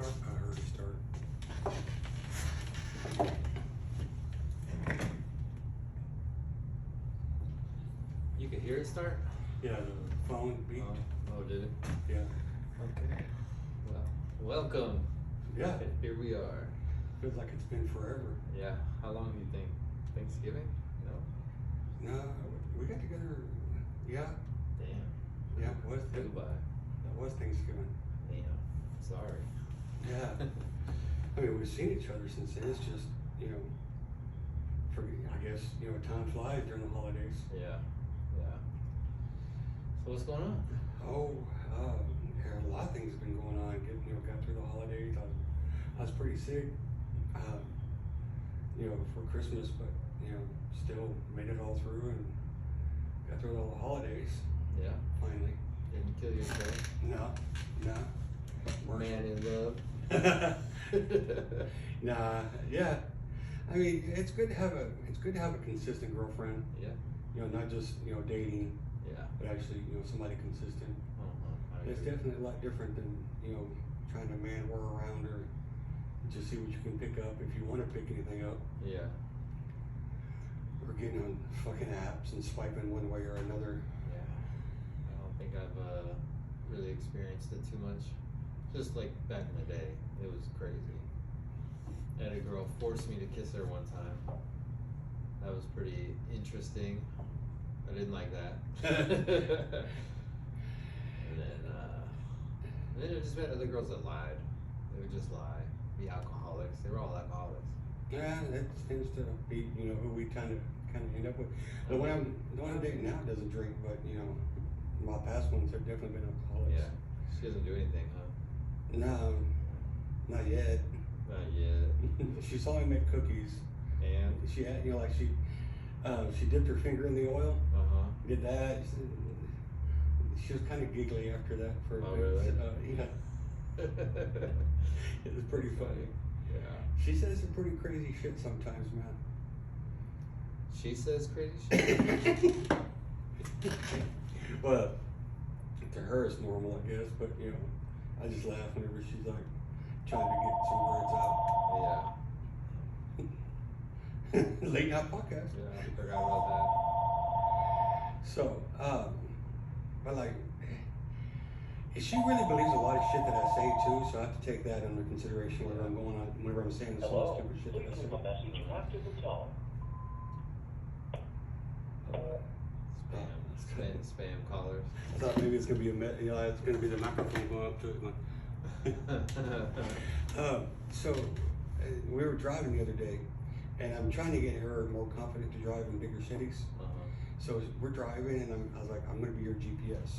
start? I heard it start. You could hear it start? Yeah, the phone beat. Oh, did it? Yeah. Okay. Well, welcome. Yeah. Here we are. Feels like it's been forever. Yeah. How long do you think? Thanksgiving? No. No, we got together. Yeah. Damn. Yeah, it was. Goodbye. That was Thanksgiving. Damn. Sorry. Yeah. I mean, we've seen each other since then. It's just, I guess, time flies during the holidays. Yeah. Yeah. So what's going on? Oh, yeah, a lot of things have been going on. Got through the holidays. I was pretty sick, for Christmas, but, still made it all through and got through all the holidays. Yeah. Finally. Didn't kill yourself. No. Man in love. Nah, yeah. I mean, it's good to have a consistent girlfriend. Yeah. Not just dating, Yeah. but actually somebody consistent. I It's agree. definitely a lot different than trying to maneuver around or just see what you can pick up if you want to pick anything up. Yeah. Or getting on fucking apps and swiping one way or another. Yeah. I don't think I've really experienced it too much. Just like back in the day, it was crazy. I had a girl force me to kiss her one time. That was pretty interesting. I didn't like that. And then I just met other girls that lied. They would just lie, be alcoholics. They were all alcoholics. Yeah, that tends to be who we kind of end up with. The one I'm dating now doesn't drink, but my past ones have definitely been alcoholics. Yeah. She doesn't do anything, huh? No, not yet. Not yet. She saw me make cookies. And? She had, she dipped her finger in the oil. Did that. She was kind of giggly after that for a Oh, bit. really? Yeah. It was pretty funny. Yeah. She says some pretty crazy shit sometimes, man. She says crazy shit? Well, to her it's normal, I guess, but I just laugh whenever she's like trying to get some words out. Yeah. Late night podcast. Yeah, I forgot about So, but like, she really believes a lot of shit that I say too, so I have to take that under consideration whenever I'm saying this Hello? stupid shit that I Please say. leave a message after the tone. that. Spam callers. I thought maybe it's gonna be it's gonna be the microphone going up to it. So we were driving the other day, and I'm trying to get her more confident to drive in bigger cities. So we're driving, and I was like, I'm gonna be your GPS.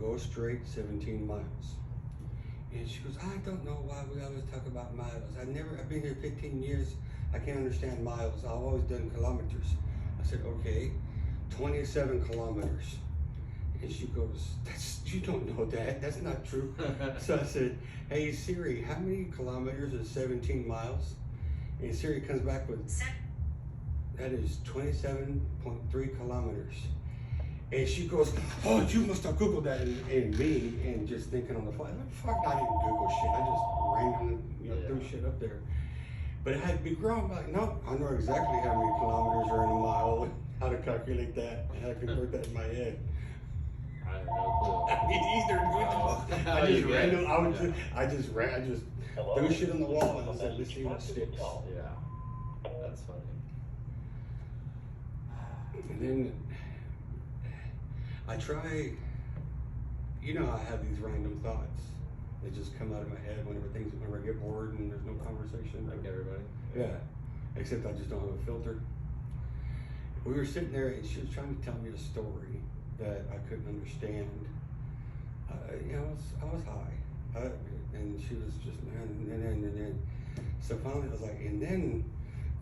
Go straight 17 miles. And she goes, I don't know why we always talk about miles. I've been here 15 years. I can't understand miles. I've always done kilometers. I said, okay, 27 kilometers. And she goes, you don't know that. That's not true. So I said, hey Siri, how many kilometers is 17 miles? And Siri comes back with, that is 27.3 kilometers. And she goes, oh, you must have Googled that. And me, and just thinking on the fly, fuck, I didn't Google shit. I just randomly threw shit up there. But it had to be grown. Like, no, I know exactly how many kilometers are in a mile, how to calculate that, and how to convert that in my head. I have no clue. I mean, either. I just threw shit on the wall and I said, let's see what sticks. Yeah, that's funny. And then I try, I have these random thoughts that just come out of my head whenever I get bored and there's no conversation. Like everybody? Yeah, except I just don't have a filter. We were sitting there and she was trying to tell me a story that I couldn't understand. I was high, and she was just, and then. So finally I was like, and then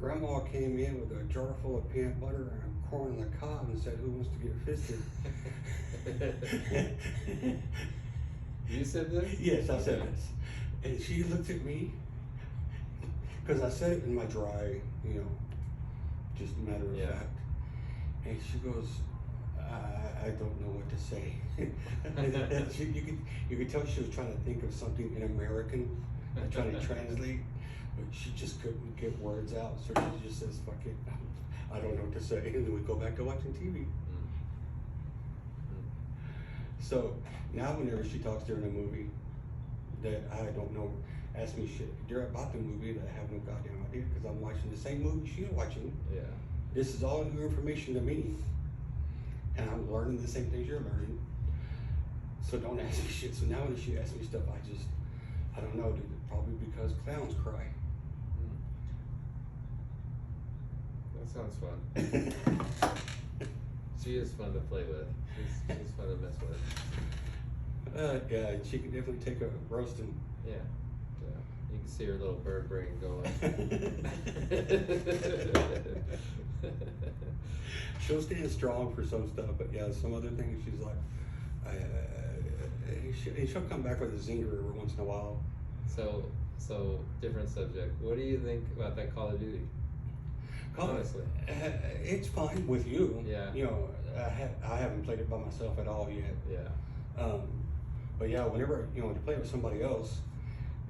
Grandma came in with a jar full of peanut butter and corn on the cob and said, who wants to get fisted? You said this? Yes, I said this. And she looked at me, because I said it in my dry, just matter of fact. And she goes, I don't know what to say. You could tell she was trying to think of something in American trying to translate, but she just couldn't get words out, so she just says, "Fuck it, I don't know what to say," and then we go back to watching TV. So now, whenever she talks during a movie that I don't know, ask me shit about the movie that I have no goddamn idea because I'm watching the same movie she's watching. Yeah. This is all new information to me, and I'm learning the same things you're learning. So don't ask me shit. So now when she asks me stuff, I don't know, dude. Probably because clowns cry. That sounds fun. She is fun to play with. She's fun to mess with. Yeah, she can definitely take a roasting. Yeah. You can see her little bird brain going. She'll stand strong for some stuff, but yeah, some other things she's like, she'll come back with a zinger every once in a while. So different subject. What do you think about that Call of Duty? Honestly, it's fine with you. Yeah. You know, I haven't played it by myself at all yet. Yeah. But yeah, whenever you play with somebody else,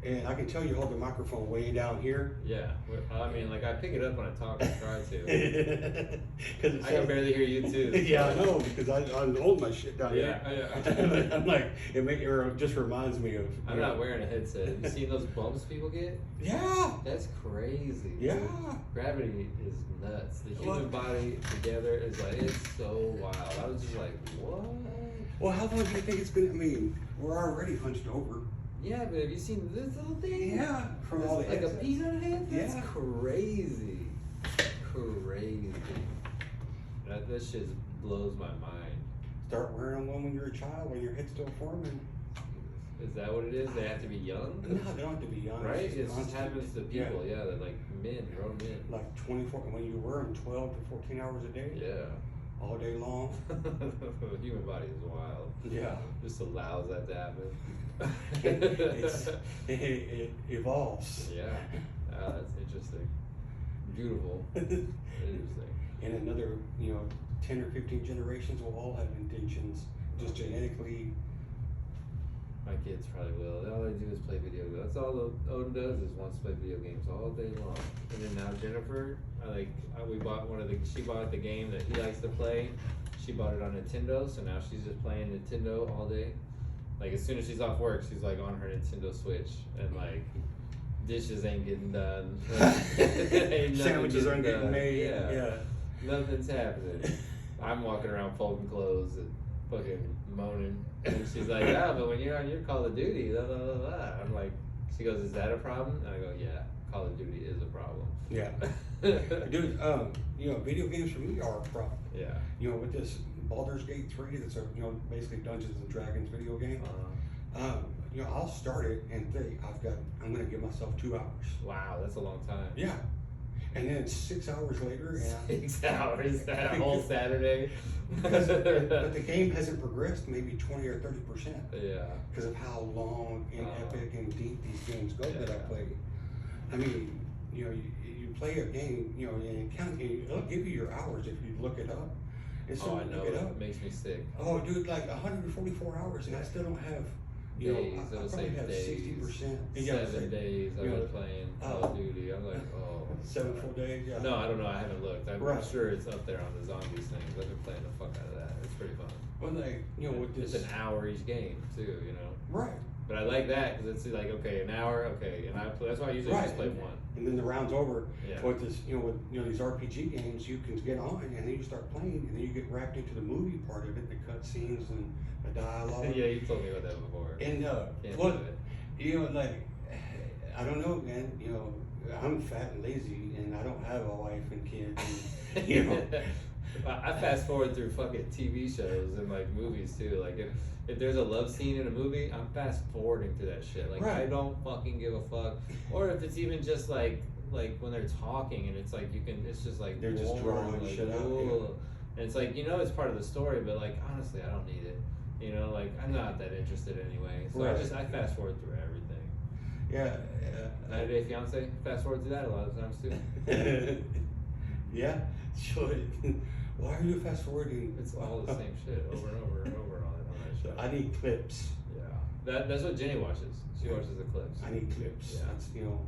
and I can tell you hold the microphone way down here. Yeah. I mean, like I pick it up when I talk. I try to. Because I can barely hear you too. Yeah, I know because I hold my shit down here. Yeah. I'm like it just reminds me of. I'm not wearing a headset. Have you seen those bumps people get? Yeah. That's crazy. Yeah. Gravity is nuts. The human body together is like, it's so wild. I was just like, what? Well, how long do you think it's been? I mean, we're already hunched over. Yeah, but have you seen this little thing? Yeah, from all the like headsets. a peanut head? That's Yeah. crazy. Crazy. That shit blows my mind. Start wearing one when you're a child, when your head's still forming. Is that what it is? They have to be young? No, they don't have to be young. Right? It's It just constant. happens to people, yeah, they're like men, grown men. Like 24, when you wear them 12 to 14 hours a day, Yeah. all day long. The human body is wild. Yeah. Just allows that to happen. It evolves. Yeah. That's interesting. Beautiful. Interesting. In another, 10 or 15 generations, we'll all have intentions, just genetically. My kids probably will. All they do is play video games. That's all Odin does is wants to play video games all day long. And then now Jennifer, she bought the game that he likes to play. She bought it on Nintendo, so now she's just playing Nintendo all day. Like as soon as she's off work, she's like on her Nintendo Switch and like dishes ain't getting done. Sandwiches aren't getting made. Yeah. Nothing's happening. I'm walking around folding clothes and fucking moaning. And she's like, yeah, but when you're on your Call of Duty, blah, blah, blah, blah. I'm like, she goes, is that a problem? And I go, yeah, Call of Duty is a problem. Yeah. Dude, video games for me are a problem. Yeah. With this Baldur's Gate 3, that's a, basically Dungeons and Dragons video game. I'll start it and think I'm gonna give myself 2 hours. Wow, that's a long time. Yeah. And then 6 hours later, 6 hours, that whole Saturday. but the game hasn't progressed maybe 20 or 30%. Yeah. Because of how long and epic and deep these games go that I play. I mean, you play a game, and it'll give you your hours if you look it up. And so I know, look it up. it makes me sick. Oh, dude, like 144 hours, and I still don't have. Days, I it'll probably say have days. 60%. 7 days I've been playing Call of Duty. I'm like, oh. 7 full days, yeah. No, I don't know. I haven't looked. I'm Right. sure it's up there on the zombies thing. I've been playing the fuck out of that. It's pretty fun. Well, with this. It's an hour each game too, Right. But I like that because it's like, okay, an hour, okay, and that's why I usually just play one. And then the round's over. Yeah. With this, with these RPG games, you can get on and then you start playing, and then you get wrapped into the movie part of it, the cutscenes and the dialogue. Yeah, you told me about that before. And Can't well, do it. like I don't know, man. I'm fat and lazy, and I don't have a wife and kids. And, I fast forward through fucking TV shows and like movies too. Like if there's a love scene in a movie, I'm fast forwarding through that shit. Like Right. I don't fucking give a fuck. Or if it's even just like when they're talking and it's like it's just like They're just warm, drawing like, shit out, ooh. And it's like it's part of the story, but like honestly, I don't need it. Like I'm not that interested anyway. So Right. I fast forward through everything. yeah. 90 Day Fiance, fast forward through that a lot of times too. Yeah. Sure. Why are you fast forwarding? It's all the same shit over and over and over on that show. I need clips. Yeah. That's what Jenny watches. She watches the clips. I need clips. Yeah. That's, you know,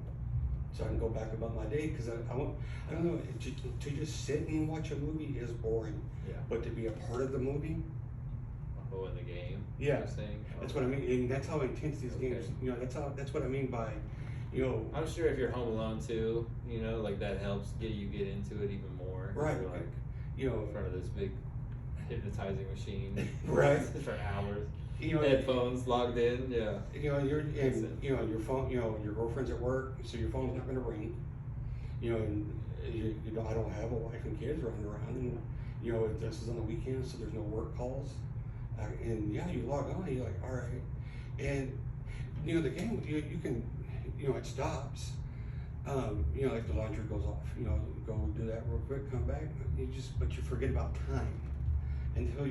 so I can go back about my day, because I don't know, to just sit and watch a movie is boring. Yeah. But to be a part of the movie, Oh, in the game. yeah, You're saying? that's what I mean, and that's how intense these Okay. games. You know, that's what I mean by, you know. I'm sure if you're home alone too, you know, like that helps get into it even more. Right. You're like You know, in front of this big hypnotizing machine. Right. For hours. you know, Headphones logged in. Yeah. You know, you know, your phone. You know, your girlfriend's at work, so your phone's not going to ring. You know, and you know, I don't have a wife and kids running around, and you know, this is on the weekends, so there's no work calls. And yeah, you log on, you're like, all right, and you know, the game, you can, you know, it stops. You know, like the laundry goes off, you know, go do that real quick, come back, but you forget about time until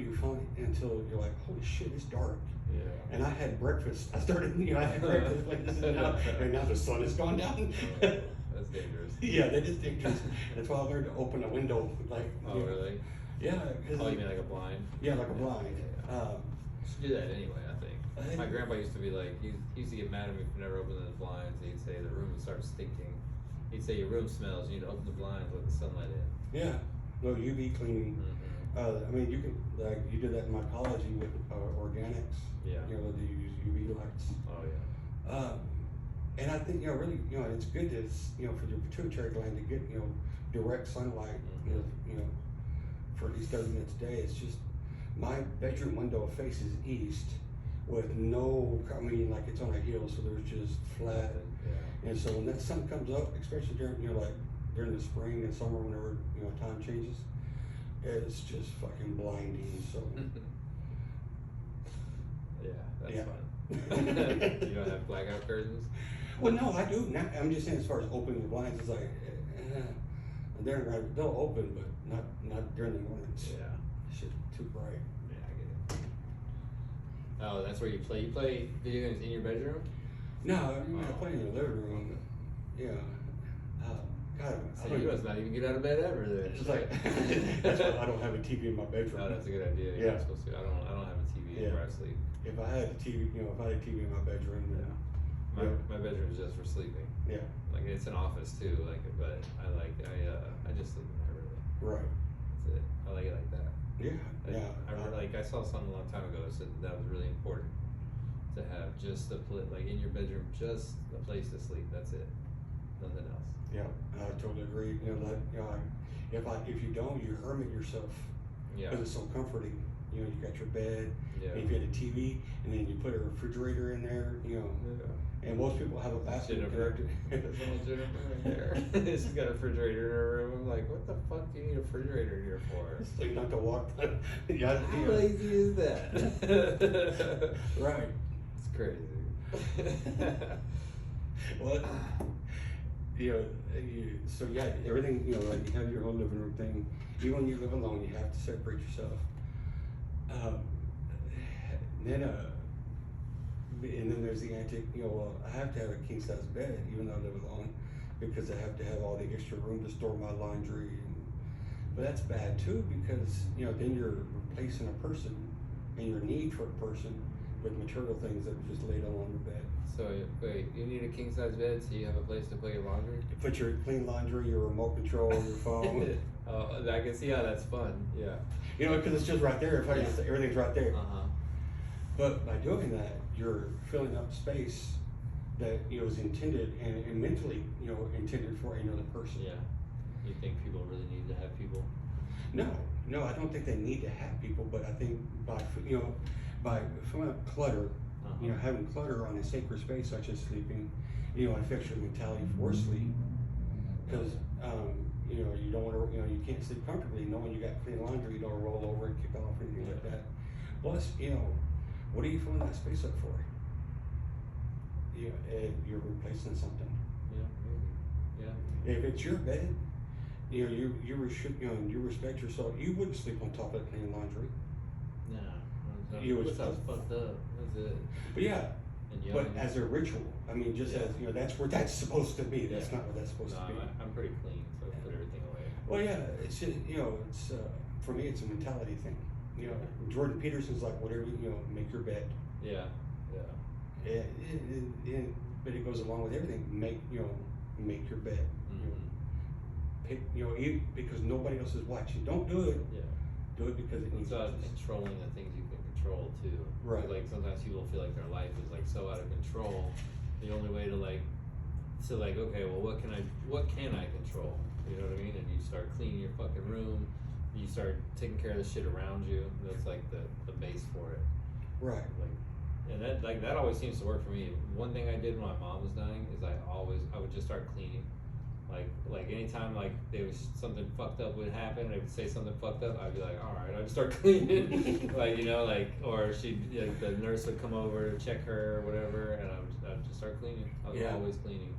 until you're like, holy shit, it's dark. Yeah. And I had breakfast. I had breakfast like this, and now the sun has gone down. That's dangerous. Yeah, that is dangerous. That's why I learned to open a window, like. Oh, really? Yeah. Oh, you mean like a blind? Yeah, like a blind. You should do that anyway, I think. My grandpa used to be like, he used to get mad at me for never opening the blinds. He'd say the room would start stinking. He'd say your room smells, you need to open the blinds, let the sunlight in. Yeah, no UV cleaning. Mm-hmm. I mean, you can, like, you did that in mycology with organics. Yeah. You know, they use UV lights. Oh, yeah. And I think, you know, really, you know, it's good to, you know, for your pituitary gland to get, you know, direct sunlight, Mm-hmm. you know, for at least 30 minutes a day. It's just, my bedroom window faces east with no, I mean, like it's on a hill, so there's just flat. Yeah. And so when that sun comes up, especially during, you know, like during the spring and summer, whenever, you know, time changes, it's just fucking blinding. So Yeah, that's Yeah. fun. You don't have blackout curtains? well, no, I do. Now, I'm just saying, as far as opening the blinds, it's like they'll open, but not during the mornings. Yeah. Shit, too bright. Yeah, I get it. Oh, that's where you play? You play video games in your bedroom? No, I mean, I play in the living room. Yeah. God, So you must not even get out of bed ever then. it's like that's why I don't have a TV in my bedroom. Oh, that's a good idea. You're Yeah. not supposed to. I don't have a TV Yeah. where I sleep. If I had a TV, you know, if I had a TV in my bedroom, then My bedroom is just for sleeping. yeah, Like it's an office too. Like, but I just sleep in there really. right. That's it. I like it like that. Yeah, Like, yeah. I saw something a long time ago that said that was really important to have just like in your bedroom, just a place to sleep. That's it. Nothing else. Yeah, I totally agree. You know, that, you know, if you don't, you hermit yourself Yeah. because it's so comforting. You know, you got your bed, Yeah. and if you had a TV, and then you put a refrigerator in there, you know, and most people have a bathroom Jennifer. connected. There's little Jennifer right there. She's got a refrigerator in her room. I'm like, what the fuck do you need a refrigerator here for? It's like not to walk. Yeah, How yeah. lazy is that? Right. It's crazy. Well, you know, so yeah, everything, you know, like you have your whole living room thing. Even when you live alone, you have to separate yourself. And then there's the antic, you know, well, I have to have a king size bed, even though I live alone, because I have to have all the extra room to store my laundry. But that's bad too, because, you know, then you're replacing a person and your need for a person with material things that are just laid on your bed. So wait, you need a king size bed so you have a place to put your laundry? Put your clean laundry, your remote control, your phone. Oh, I can see how that's fun. Yeah. You know, because it's just right there. If I just, everything's right there. Uh-huh. But by doing that, you're filling up space that, you know, is intended and mentally, you know, intended for another person. Yeah. You think people really need to have people? No, I don't think they need to have people, but I think by filling up clutter, you know, having clutter on a sacred space such as sleeping, you know, it affects your mentality for sleep. Because, you know, you don't want to, you know, you can't sleep comfortably knowing you got clean laundry, you don't roll over and kick off or anything like that. Plus, you know, what are you filling that space up for? You know, you're replacing something. Yeah, maybe. Yeah. If it's your bed, you know, you respect yourself. You wouldn't sleep on top of clean laundry. No. You would- That sounds fucked up. That's it. But yeah, And but as a ritual, I mean, just as, you know, that's where that's supposed to be. That's not where that's supposed No, to be. I'm pretty clean, so I put everything away. Well, yeah, it's just, you know, it's for me, it's a mentality thing. You know, Jordan Peterson's like, whatever, you know, make your bed. Yeah, yeah. But it goes along with everything. Make your bed. Pick, eat because nobody else is watching. Don't do it. Yeah. Do it because it needs. It's about controlling the things you can control too. Right. Like sometimes people feel like their life is like so out of control. The only way to okay, well, what can I control? You know what I mean? And you start cleaning your fucking room. You start taking care of the shit around you. That's like the base for it. Right. And that always seems to work for me. One thing I did when my mom was dying is I would just start cleaning. Like anytime there was something fucked up would happen, they would say something fucked up, I'd be like, all right, I'd just start cleaning. Or the nurse would come over to check her or whatever, and I'd just start cleaning. I was always cleaning.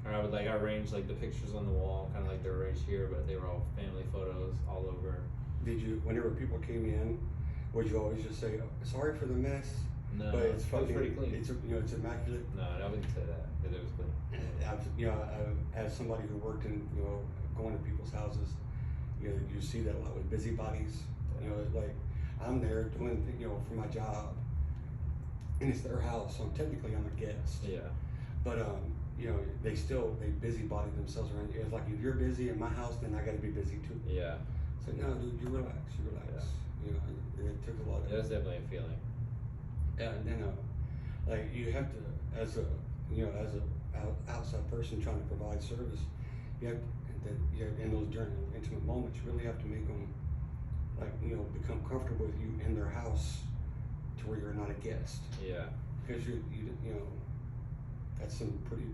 Or I would arrange the pictures on the wall, kind of like they're arranged here, but they were all family photos all over. Did you, whenever people came in, would you always just say, sorry for the mess? No, but it's fucking, pretty clean. It's immaculate. No, I wouldn't say that because it was clean. As somebody who worked in going to people's houses, you see that a lot with busybodies. I'm there doing for my job, and it's their house, so technically I'm a guest. Yeah. But they busybody themselves around you. It's like if you're busy in my house, then I got to be busy too. Yeah. So no, dude, you relax. Yeah. It took a lot of. That's definitely a feeling. And then, you have to, as a outside person trying to provide service, you have in those during intimate moments, you really have to make them, become comfortable with you in their house, to where you're not a guest. Yeah. Because that's some pretty,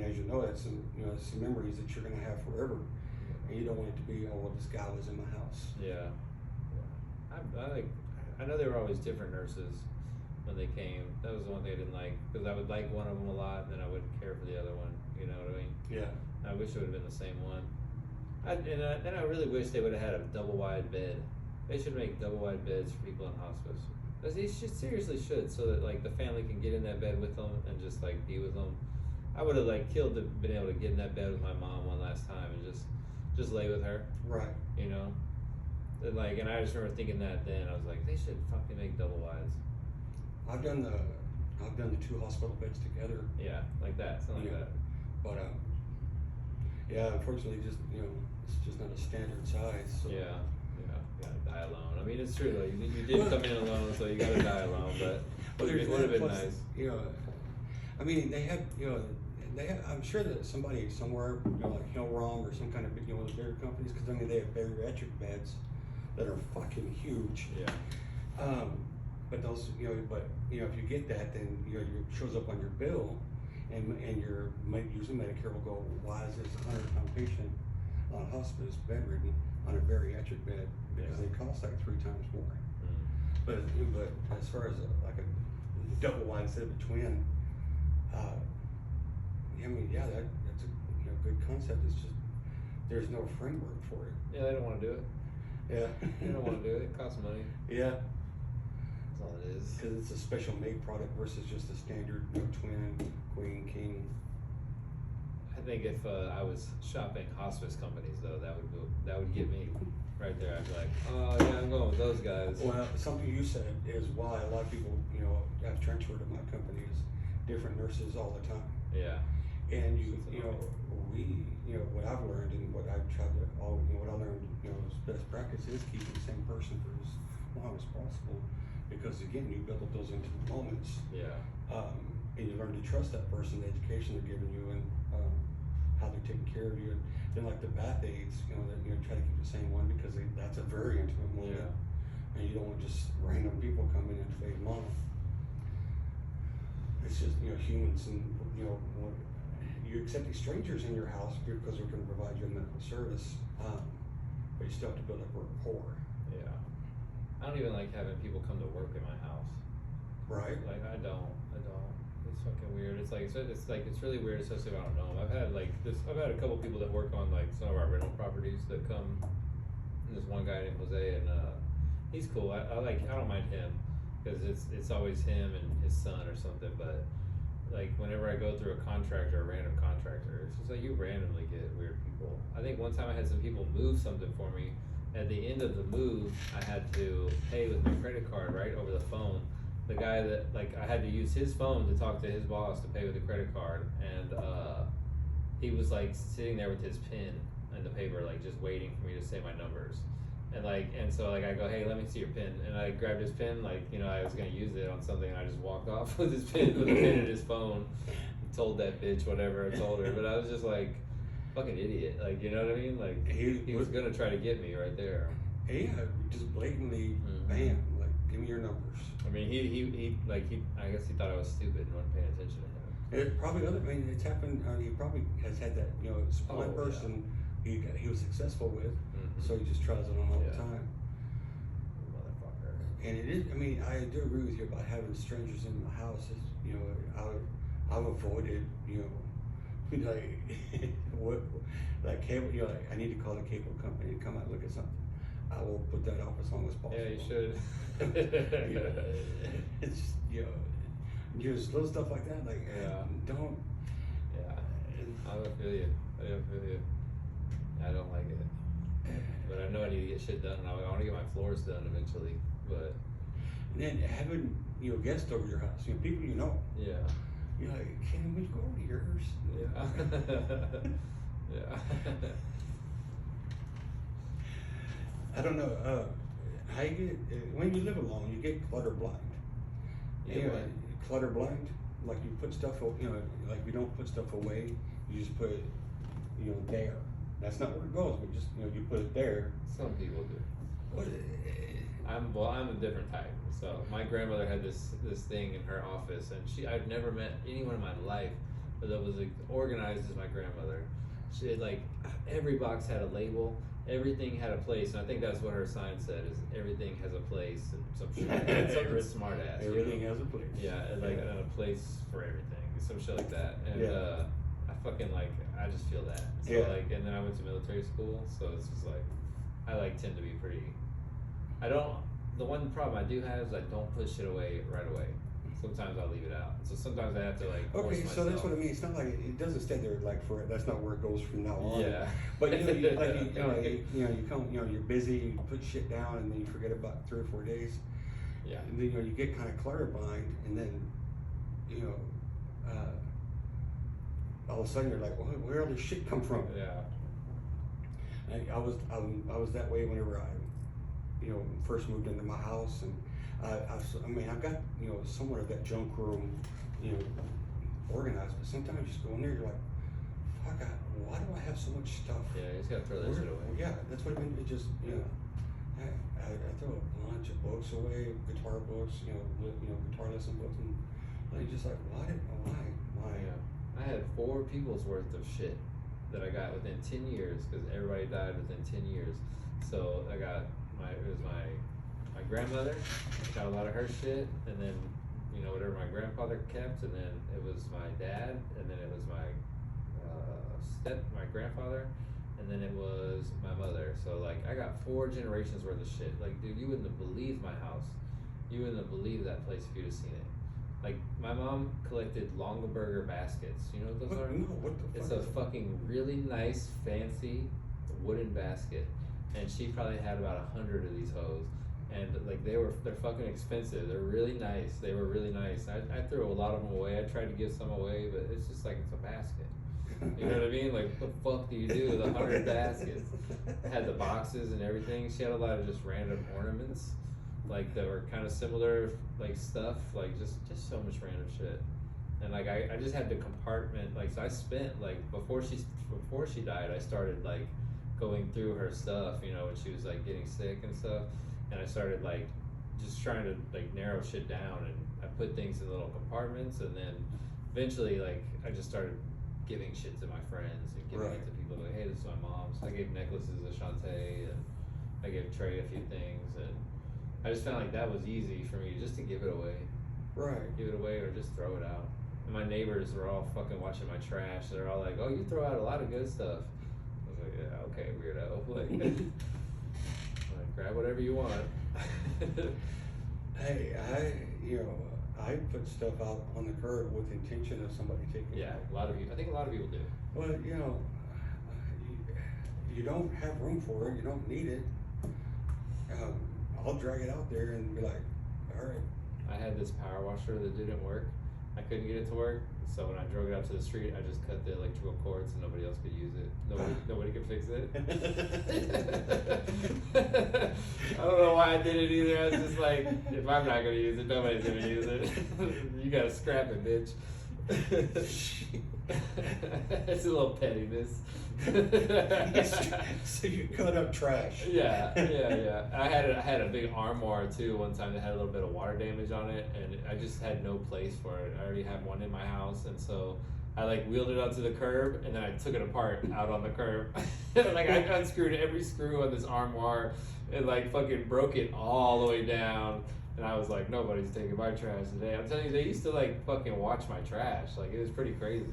as you know, that's some memories that you're gonna have forever, and you don't want it to be, oh, well, this guy was in my house. Yeah. I know there were always different nurses when they came. That was the one thing I didn't like, because I would like one of them a lot, and then I wouldn't care for the other one. You know what I mean? Yeah. I wish it would have been the same one. And I really wish they would have had a double wide bed. They should make double wide beds for people in hospice. They seriously should, so that the family can get in that bed with them and just be with them. I would have killed to been able to get in that bed with my mom one last time and just lay with her. Right. And I just remember thinking that then. I was like, they should fucking make double wides. I've done the 2 hospital beds together. Yeah, like that, something like that. But unfortunately, it's just not a standard size. So. Yeah, you gotta die alone. I mean, it's true. You did come in alone, so you gotta die alone. But it would have been nice. They have. I'm sure that somebody somewhere, like Hillrom or some kind of one of the bigger companies, because they have bariatric beds that are fucking huge. Yeah. But those, if you get that, then it shows up on your bill, and usually Medicare will go, why is this 100-pound patient on hospice bedridden on a bariatric bed? Because they cost 3 times more. But as far as a double wide instead of a twin, that's a good concept. It's just there's no framework for it. Yeah, they don't want to do it. Yeah. They don't want to do it. It costs money. Yeah. That's all it is. Because it's a special made product versus just a standard twin, queen, king. I think if I was shopping hospice companies, though, that would get me right there. I'd be like, oh yeah, I'm going with those guys. Well, something you said is why a lot of people, have transferred to my company is different nurses all the time. Yeah. And what I've learned and what I've tried to, what I learned, as best practice is keeping the same person for as long as possible, because again, you build up those intimate moments. Yeah. And you learn to trust that person, the education they're giving you, and how they're taking care of you. And then like the bath aids, try to keep the same one because that's a very intimate moment. Yeah. And you don't want just random people coming in to fade them off. It's just humans, and you accept these strangers in your house because they're going to provide you a medical service, but you still have to build up a rapport. Yeah. I don't even like having people come to work in my house. Right. I don't. It's fucking weird. It's really weird, especially if I don't know them. I've had a couple people that work on some of our rental properties that come. And there's one guy named Jose, and he's cool. I don't mind him because it's always him and his son or something. But whenever I go through a random contractor, it's just you randomly get weird people. I think one time I had some people move something for me. At the end of the move, I had to pay with my credit card right over the phone. the guy that, like, I had to use his phone to talk to his boss to pay with a credit card, and he was like sitting there with his pen and the paper, like just waiting for me to say my numbers. And so like I go, hey, let me see your pen, and I grabbed his pen, like, you know, I was gonna use it on something, and I just walked off with his pen, with the pen in his phone, and told that bitch whatever I told her. But I was just like, fucking idiot, like, you know what I mean? Like he was gonna try to get me right there. Yeah, just blatantly, bam, like give me your numbers. I mean, he I guess he thought I was stupid and wasn't paying attention to him. It probably I mean, it's happened. He probably has had that, you know, one person he was successful with, so he just tries it on all the time. Motherfucker. And it is. I mean, I do agree with you about having strangers in the house. It's, you know, I've avoided, you know, like what, like cable. You know, like I need to call the cable company and come out and look at something. I will put that off as long as possible. Yeah, you should. You know, it's just, you know, just little stuff like that. Like, don't. Yeah, I don't feel you. I don't like it. But I know I need to get shit done. I want to get my floors done eventually. But and then having, you know, guests over your house, you know, people you know. Yeah. You're like, can we go over to yours? Yeah. Yeah. I don't know. How you get when you live alone, you get clutter blind. Yeah. Clutter blind, like you put stuff, you know, like you don't put stuff away. You just put it, you know, there. That's not where it goes. But just, you know, you put it there. Some people do. What? I'm a different type. So my grandmother had this thing in her office, and I've never met anyone in my life that was like, organized as my grandmother. She had, like, every box had a label. Everything had a place, and I think that's what her sign said, is everything has a place, and some shit, something smart ass. Everything has a place. Yeah, and like and a place for everything, some shit like that. And I fucking like, I just feel that. So like, and then I went to military school, so it's just like, I like tend to be pretty. The one problem I do have is I don't put shit away right away. Sometimes I'll leave it out. So sometimes I have to like force myself. So that's what I mean. It's not like it doesn't stay there like for. That's not where it goes from now on. Yeah. But you come, you know, you're busy. You put shit down, and then you forget about 3 or 4 days. Yeah. And then, you know, you get kind of clutter blind, and then, you know, all of a sudden you're like, well, where all this shit come from? Yeah. And I was that way whenever I, you know, first moved into my house, and I mean, I've got, you know, somewhat of that junk room, you know, organized, but sometimes you just go in there, you're like, fuck, why do I have so much stuff? Yeah, you just gotta throw that shit away. Yeah, that's what I mean. It just, you know, I throw a bunch of books away, guitar books, you know, guitar lesson books, and like, just like, why? Yeah. I had 4 people's worth of shit that I got within 10 years, because everybody died within 10 years. So I got it was my grandmother, got a lot of her shit, and then, you know, whatever my grandfather kept, and then it was my dad, and then it was my grandfather, and then it was my mother. So like, I got 4 generations worth of shit. Like, dude, you wouldn't have believed my house. You wouldn't have believed that place if you'd have seen it. Like, my mom collected Longaberger baskets. You know what those are? No, what the fuck? It's a fucking really nice, fancy wooden basket, and she probably had about 100 of these hoes. And like, they're fucking expensive. They're really nice. They were really nice. I threw a lot of them away. I tried to give some away, but it's just like, it's a basket. You know what I mean? Like, what the fuck do you do with 100 baskets? It had the boxes and everything. She had a lot of just random ornaments, like, that were kind of similar, like, stuff, like, just so much random shit. And like, I just had to compartment, like, so I spent, like, before she died, I started like going through her stuff, you know, when she was like getting sick and stuff, and I started like just trying to like narrow shit down, and I put things in little compartments, and then eventually, like, I just started giving shit to my friends and giving it to people, like, hey, this is my mom's. I gave necklaces to Shantae, and I gave Trey a few things, and I just found like that was easy for me, just to give it away. Right. Give it away or just throw it out. And my neighbors were all fucking watching my trash. They're all like, oh, you throw out a lot of good stuff. I was like, yeah, okay, weirdo. Like, grab whatever you want. Hey, I put stuff out on the curb with intention of somebody taking it. Yeah, I think a lot of people do. Well, you know, you don't have room for it, you don't need it. I'll drag it out there and be like, all right, I had this power washer that didn't work. I couldn't get it to work, so when I drove it out to the street, I just cut the electrical cords and nobody else could use it. Nobody could fix it. I don't know why I did it either. I was just like, if I'm not gonna use it, nobody's gonna use it. You gotta scrap it, bitch. It's a little pettiness. So you cut up trash. Yeah. I had a big armoire too one time that had a little bit of water damage on it, and I just had no place for it. I already had one in my house, and so I like wheeled it onto the curb, and then I took it apart out on the curb. Like I unscrewed every screw on this armoire, and like fucking broke it all the way down. And I was like, nobody's taking my trash today. I'm telling you, they used to like fucking watch my trash. Like it was pretty crazy.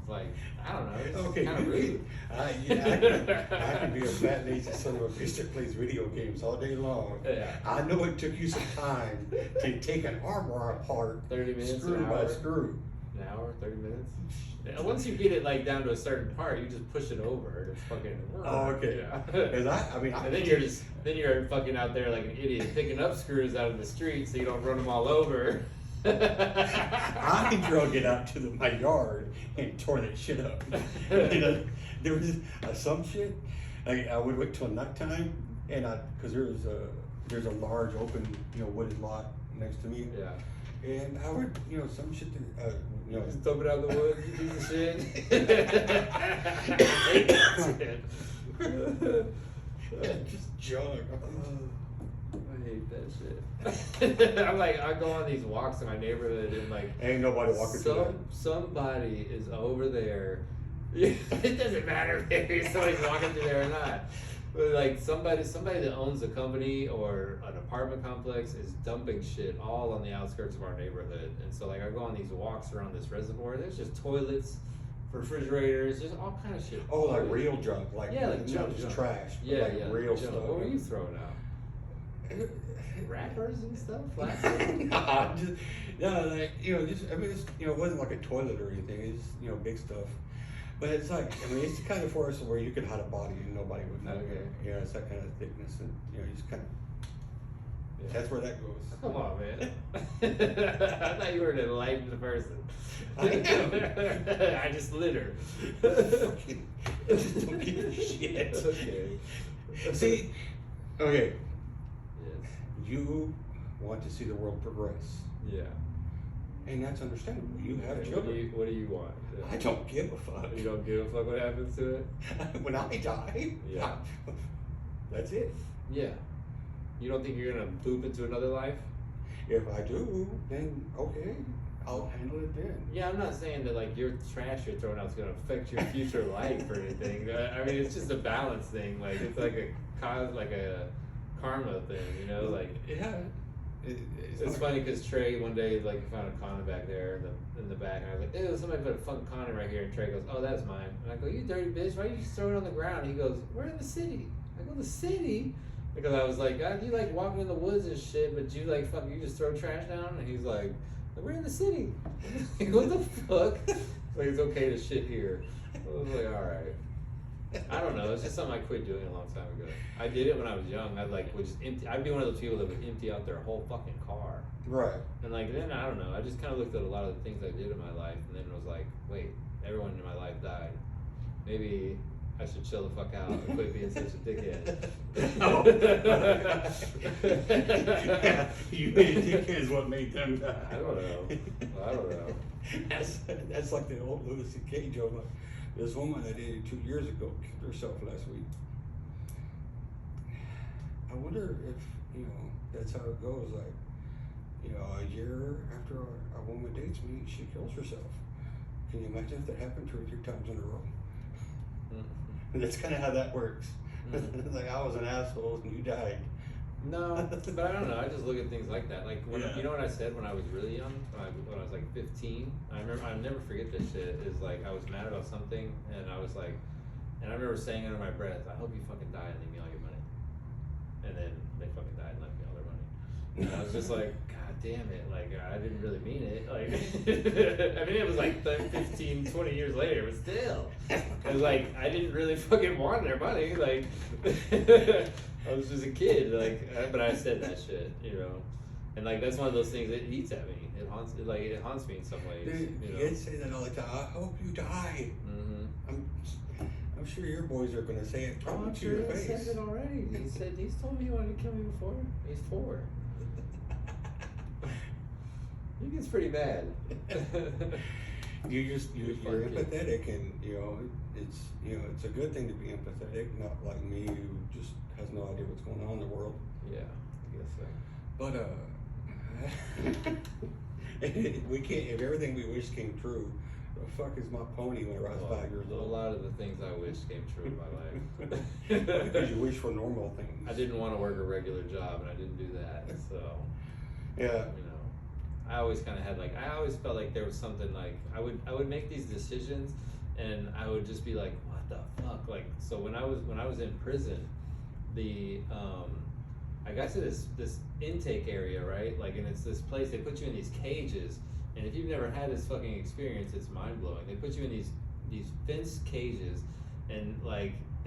Like, I don't know, it's kind of rude. I can be a fat lazy son of a bitch that plays video games all day long. Yeah. I know it took you some time to take an armor apart, 30 minutes, screw an by hour. screw. An hour, 30 minutes. Yeah, once you get it like down to a certain part, you just push it over. It's fucking. Oh, okay. Yeah. Because And then you're fucking out there like an idiot picking up screws out of the street so you don't run them all over. I drug it out to my yard and tore that shit up. You know, there was some shit. Like I would wait till nighttime, and because there's a large open wooded lot next to me. Yeah. And I would some shit that Just dump it out in the woods, you piece of shit. just junk. I hate that shit. I'm like, I go on these walks in my neighborhood and like, Ain't nobody walking through that. somebody is over there. It doesn't matter if somebody's walking through there or not. But like somebody that owns a company or an apartment complex is dumping shit all on the outskirts of our neighborhood. And so like I go on these walks around this reservoir. There's just toilets, refrigerators, just all kind of shit. Oh, like real junk, like like not just trash, but Yeah, like yeah, real junk. stuff. What were you throwing out? Wrappers and stuff, flask. It wasn't like a toilet or anything. It's big stuff. But it's like, it's the kind of forest where you could hide a body and nobody would know. Okay. It's that kind of thickness, and you just kind of. Yeah. That's where that goes. Come on, man. I thought you were an enlightened person. I am. I just litter. Just don't give a shit. Okay. See, okay. Yes. You want to see the world progress, Yeah. and that's understandable. You have Okay, children. What do you want? I don't give a fuck. You don't give a fuck what happens to it? When I die, Yeah. that's it. Yeah. You don't think you're gonna boop into another life? If I do, then okay, I'll handle it then. Yeah, I'm not saying that like your trash you're throwing out is gonna affect your future life or anything. I mean, it's just a balance thing. Like it's like a karma thing, Like Yeah. it's funny because Trey one day like found a condom back there in the back, and I was like, "Ew, somebody put a fucking condom right here." And Trey goes, "Oh, that's mine." And I go, "You dirty bitch! Why you just throw it on the ground?" He goes, "We're in the city." I go, "The city?" Because I was like, "God, you like walking in the woods and shit, but you like fuck, you just throw trash down?" And he's like, "We're in the city." Like, what the fuck? Like it's okay to shit here. I was like, all right. I don't know. It's just something I quit doing a long time ago. I did it when I was young. Would just empty. I'd be one of those people that would empty out their whole fucking car. Right. And like then I don't know. I just kind of looked at a lot of the things I did in my life, and then it was like, wait, everyone in my life died. Maybe I should chill the fuck out and quit being such a dickhead. Oh. Yeah, you being a dickhead is what made them die. I don't know. That's like the old Louis C.K. joke. Like, this woman I dated 2 years ago killed herself last week. I wonder if that's how it goes. Like, a year after a woman dates me, she kills herself. Can you imagine if that happened 2 or 3 times in a row? Mm-hmm. That's kind of how that works. Mm-hmm. Like I was an asshole and you died. No, but I don't know. I just look at things like that. Like when you know what I said when I was really young, when I was like 15. I remember. I'll never forget this shit. Is like I was mad about something, and I was like, and I remember saying under my breath, "I hope you fucking die and leave me all your money." And then they fucking died and left me all their money. And I was just like, God damn it! Like I didn't really mean it. Like I mean, it was like 15, 20 years later, but still, it was like I didn't really fucking want their money. Like. I was just a kid, like, but I said that shit, And like that's one of those things that eats at me. It haunts me in some ways. Dude, You know? kids say that all the time. I hope you die. I'm sure your boys are gonna say it probably to your face. He said it already. He's told me he wanted to kill me before. He's 4. He gets pretty bad. You're empathetic, and it's a good thing to be empathetic, not like me who just has no idea what's going on in the world. Yeah, I guess so. But we can't. If everything we wish came true, the fuck is my pony when I was 5 years old? A lot of the things I wish came true in my life. Because you wish for normal things. I didn't want to work a regular job, and I didn't do that. So yeah. I always kind of had I always felt like there was something I would make these decisions, and I would just be like, what the fuck? Like, so when I was in prison, I got to this intake area, right? And it's this place, they put you in these cages, and if you've never had this fucking experience, it's mind blowing. They put you in these fenced cages, and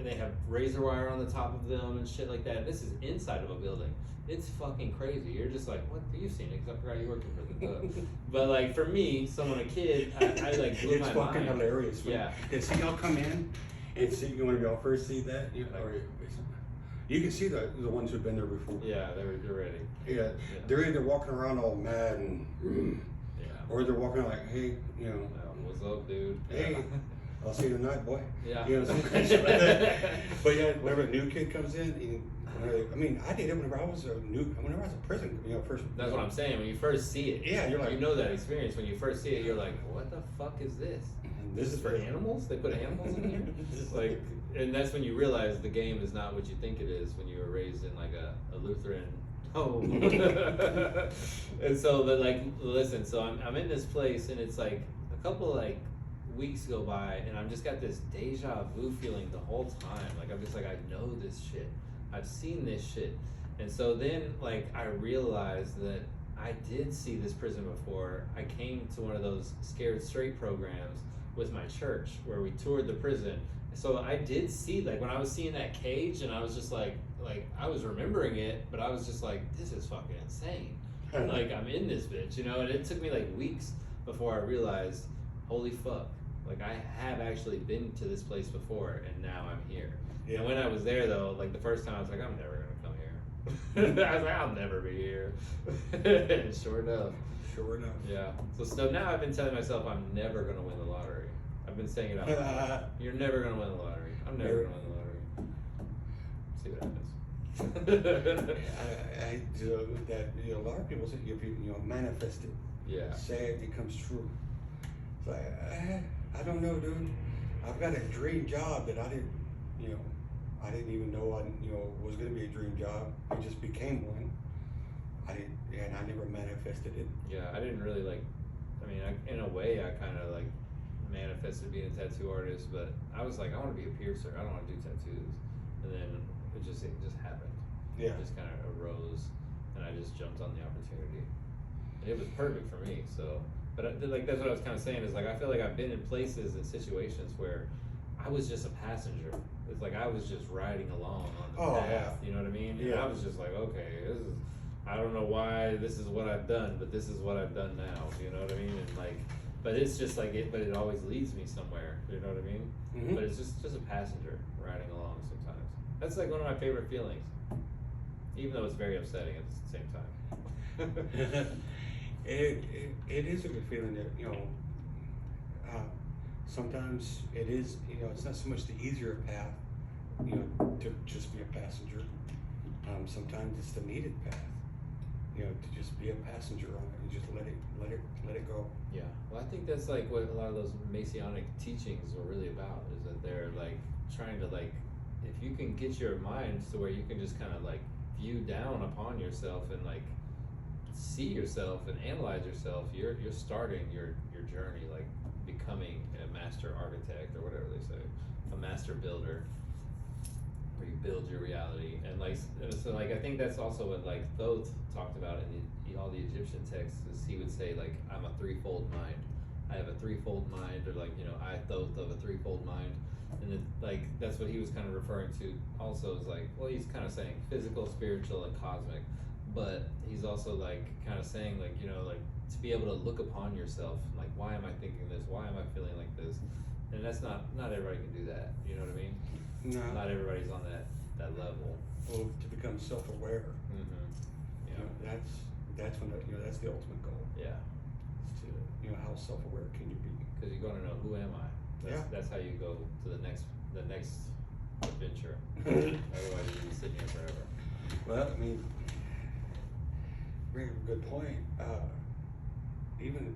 they have razor wire on the top of them and shit like that. And this is inside of a building. It's fucking crazy. You're just like, what? You've seen it, because I forgot you worked in prison. But for me, someone a kid, I blew my mind. It's fucking hilarious. Yeah. See y'all come in and see when y'all first see that, you can see the ones who've been there before. Yeah, they're ready. Yeah. They're either walking around all mad and or they're walking like, hey, what's up, dude? Hey, I'll see you tonight, boy. Yeah. Some kind of shit like that. But whenever a new kid comes in, I did it whenever I was in prison. First. That's what I'm saying. When you first see it, you're like, you know that experience. When you first see it, you're like, what the fuck is this? This is for animals? They put animals in here? And that's when you realize the game is not what you think it is when you were raised in a Lutheran home. And so listen, so I'm in this place, and it's a couple weeks go by, and I've just got this deja vu feeling the whole time. I'm just I know this shit. I've seen this shit. And so then I realized that I did see this prison before. I came to one of those Scared Straight programs with my church where we toured the prison. So I did see when I was seeing that cage, and I was just I was remembering it, but I was just this is fucking insane. I'm in this bitch, and it took me weeks before I realized, holy fuck, I have actually been to this place before, and now I'm here. Yeah. And when I was there though, the first time I was I'm never gonna come here. I was I'll never be here. And sure enough. Yeah. So now I've been telling myself I'm never gonna win the lottery. I've been saying it out loud. You're never gonna win the lottery. I'm never gonna win the lottery. See what happens. I do that. A lot of people say if you manifest it. Yeah. Say it becomes true. It's I don't know, dude. I've got a dream job that I didn't even know was going to be a dream job. It just became one. And I never manifested it. Yeah, I didn't really in a way, I kind of manifested being a tattoo artist, but I was I want to be a piercer. I don't want to do tattoos. And then it just happened. Yeah. It just kind of arose, and I just jumped on the opportunity. And it was perfect for me. So, but that's what I was kind of saying is I feel I've been in places and situations where I was just a passenger. It's I was just riding along on the path. Yeah. You know what I mean? Yeah. And I was just okay, I don't know why this is what I've done, but this is what I've done now. You know what I mean? And but it's just but it always leads me somewhere. You know what I mean? Mm-hmm. But it's just a passenger riding along sometimes. That's one of my favorite feelings, even though it's very upsetting at the same time. It is a good feeling that sometimes it is it's not so much the easier path to just be a passenger. Sometimes it's the needed path to just be a passenger on it and just let it go. Yeah, well, I think that's what a lot of those Masonic teachings are really about, is that they're trying to if you can get your mind to where you can just kind of view down upon yourself and see yourself and analyze yourself, you're starting your journey, becoming a master architect, or whatever they say, a master builder, where you build your reality. And so I think that's also what Thoth talked about in all the Egyptian texts, is he would say I'm a threefold mind. I have a threefold mind, or I Thoth of a threefold mind. And then that's what he was kind of referring to also, is well, he's kind of saying physical, spiritual, and cosmic. but he's also like kind of saying like, you know, like to be able to look upon yourself, like why am I thinking this? Why am I feeling like this? And that's not everybody can do that. You know what I mean? No. Not everybody's on that level. Well, to become self-aware. Mm-hmm. Yeah. You know, that's when that's the ultimate goal. Yeah. It's to how self-aware can you be? Because you're going to know, who am I? That's how you go to the next adventure. Otherwise you'll be sitting here forever. Well, I mean, bring up a good point. Even,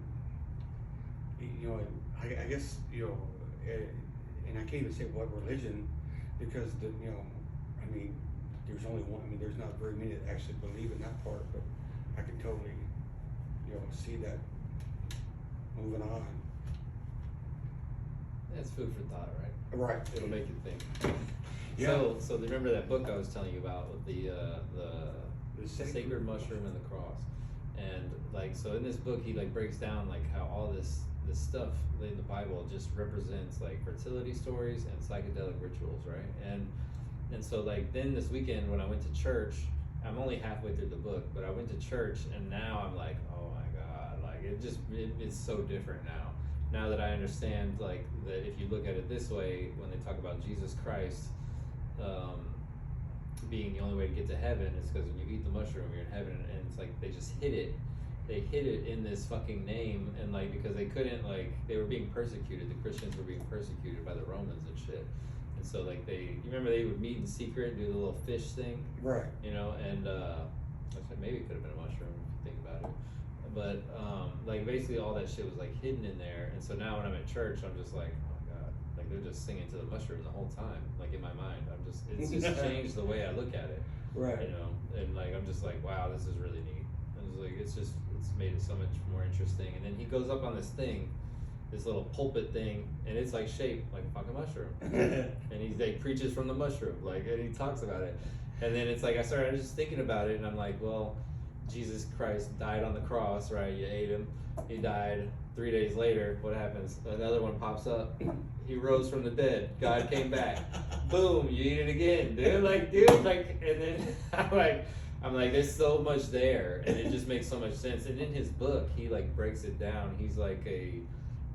I guess, and I can't even say what religion, because I mean, there's only one. I mean, there's not very many that actually believe in that part, but I can totally, see that moving on. That's food for thought, right? Right. It'll make you think. Yeah. So remember that book I was telling you about with the sacred mushroom and the cross, and like, so in this book he like breaks down like how all this stuff in the Bible just represents like fertility stories and psychedelic rituals, right? And so like then this weekend when I went to church, I'm only halfway through the book, but I went to church and now I'm like, oh my God, like it's so different now. Now that I understand like that if you look at it this way, when they talk about Jesus Christ being the only way to get to heaven is because when you eat the mushroom you're in heaven, and it's like they just hid it in this fucking name, and like because they couldn't, like they were being persecuted, the Christians were being persecuted by the Romans and shit, and so like you remember they would meet in secret and do the little fish thing, right? And maybe it could have been a mushroom if you think about it, but like basically all that shit was like hidden in there, and so now when I'm at church I'm just like, like they're just singing to the mushroom the whole time, like in my mind. It's just changed the way I look at it, right? And like I'm just like, wow, this is really neat. And it's like it's made it so much more interesting. And then he goes up on this thing, this little pulpit thing, and it's like shaped like a fucking mushroom, and he like preaches from the mushroom, like, and he talks about it. And then it's like I started just thinking about it, and I'm like, well, Jesus Christ died on the cross, right? You ate him, he died. 3 days later, what happens? Another one pops up. He rose from the dead. God came back. Boom, you eat it again, dude. Like, and then I'm like, there's so much there, and it just makes so much sense. And in his book, he like breaks it down. He's like a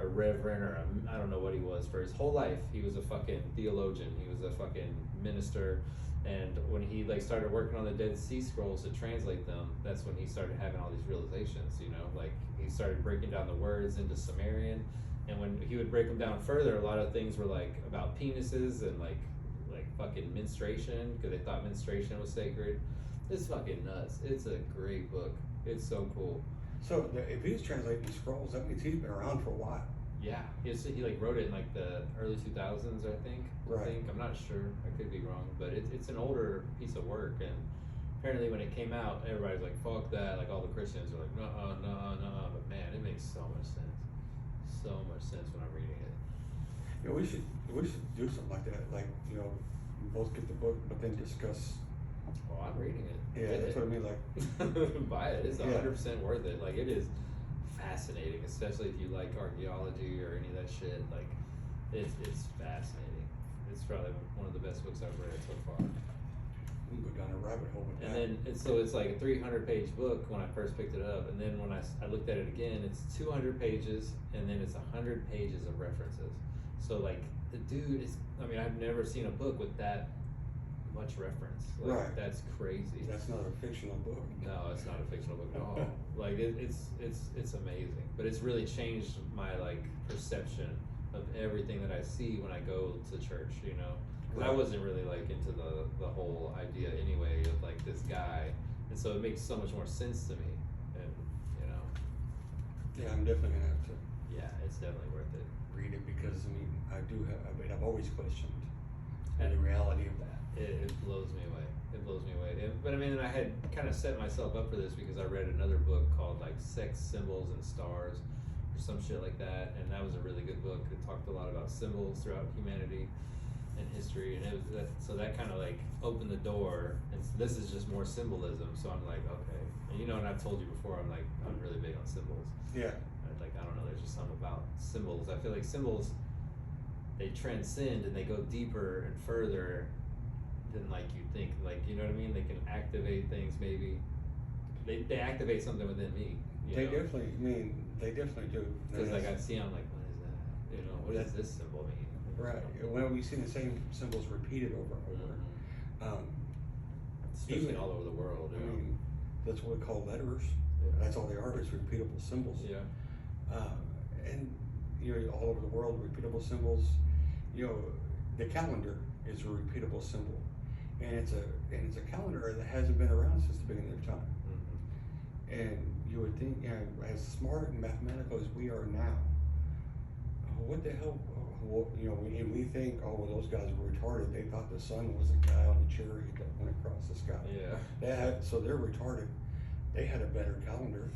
reverend, or I don't know what he was for his whole life. He was a fucking theologian. He was a fucking minister. And when he like started working on the Dead Sea Scrolls to translate them, that's when he started having all these realizations, like he started breaking down the words into Sumerian, and when he would break them down further, a lot of things were like about penises and like fucking menstruation, because they thought menstruation was sacred. It's fucking nuts. It's a great book. It's so cool. So if he was translating scrolls, that means he's been around for a while. Yeah, he like wrote it in like the early 2000s, I think. Right. I'm not sure. I could be wrong, but it's an older piece of work, and apparently when it came out, everybody's like, "Fuck that!" Like all the Christians are like, "No, no, no." But man, it makes so much sense. So much sense when I'm reading it. Yeah, we should do something like that. Like we both get the book, but then discuss. Oh, I'm reading it. Yeah, that's what I mean. Like, buy it. It's 100% worth it. Like it is fascinating, especially if you like archaeology or any of that shit. Like it's fascinating. It's probably one of the best books I've read so far. We can go down a rabbit hole with that. And then it's like a 300-page book when I first picked it up, and then when I looked at it again, it's 200 pages, and then it's 100 pages of references. So like the dude is, I mean, I've never seen a book with that much reference. Like, right. That's crazy. That's not a fictional book. No, it's not a fictional book at all. Like it's amazing, but it's really changed my like perception of everything that I see when I go to church. Because I wasn't really like into the whole idea anyway of like this guy, and so it makes so much more sense to me. And yeah, I'm definitely gonna have to. Yeah, it's definitely worth it. Read it, because I've always questioned the reality of that. It blows me away. It blows me away. But I mean, I had kind of set myself up for this because I read another book called like Sex, Symbols, and Stars, or some shit like that, and that was a really good book. It talked a lot about symbols throughout humanity and history, and so that kind of like opened the door. And so this is just more symbolism. So I'm like, okay. And and I've told you before, I'm really big on symbols. Yeah. I don't know. There's just something about symbols. I feel like symbols, they transcend and they go deeper and further than like you think. Like, you know what I mean? They can activate things maybe. they activate something within me. They definitely, I mean, they definitely do. Because like I see, I'm like, what is that? You know, what does this symbol mean? Right. When we see the same symbols repeated over and over, especially even all over the world. I mean, that's what we call letters. Yeah. That's all they are. It's repeatable symbols. Yeah. And you know, all over the world, repeatable symbols. You know, the calendar is a repeatable symbol, and it's a calendar that hasn't been around since the beginning of time. And you would think, you know, as smart and mathematical as we are now, what the hell? You know, and we think, oh, well, those guys were retarded. They thought the sun was a guy on a chariot that went across the sky. Yeah. So they're retarded. They had a better calendar.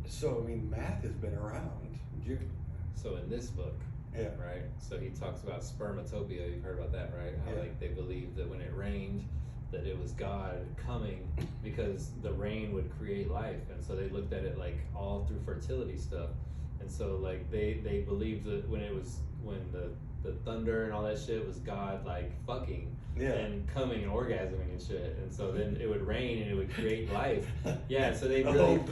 So I mean, math has been around. So in this book, yeah, right? So he talks about spermatopia. You've heard about that, right? How like they believed that when it rained, that it was God coming because the rain would create life, and so they looked at it like all through fertility stuff. And so like they believed that when the thunder and all that shit was God like fucking and coming and orgasming and shit, and so then it would rain and it would create life. Yeah, so they really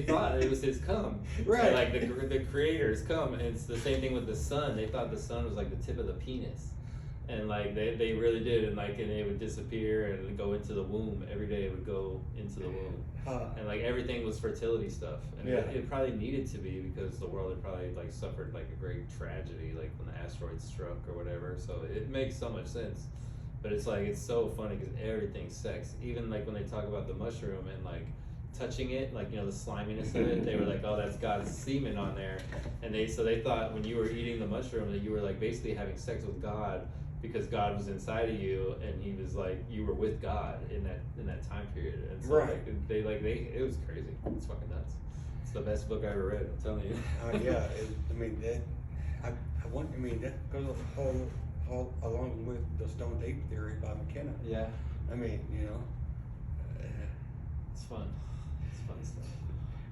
thought it was his cum. Right. So like the creators come, and it's the same thing with the sun. They thought the sun was like the tip of the penis. And like they really did, and it would disappear and it would go into the womb. Every day it would go into the womb. And like everything was fertility stuff. And it probably needed to be because the world had probably like suffered like a great tragedy, like when the asteroid struck or whatever. So it makes so much sense. But it's like, it's so funny because everything's sex. Even like when they talk about the mushroom and like touching it, like, you know, the sliminess of it, they were like, oh, that's God's semen on there. And they thought when you were eating the mushroom that you were like basically having sex with God, because God was inside of you, and he was like, you were with God in that time period. And so it was crazy. It's fucking nuts. It's the best book I ever read, I'm telling you. Yeah, I mean that goes all along with the stone ape theory by McKenna. Yeah. I mean, you know, it's fun. It's fun stuff.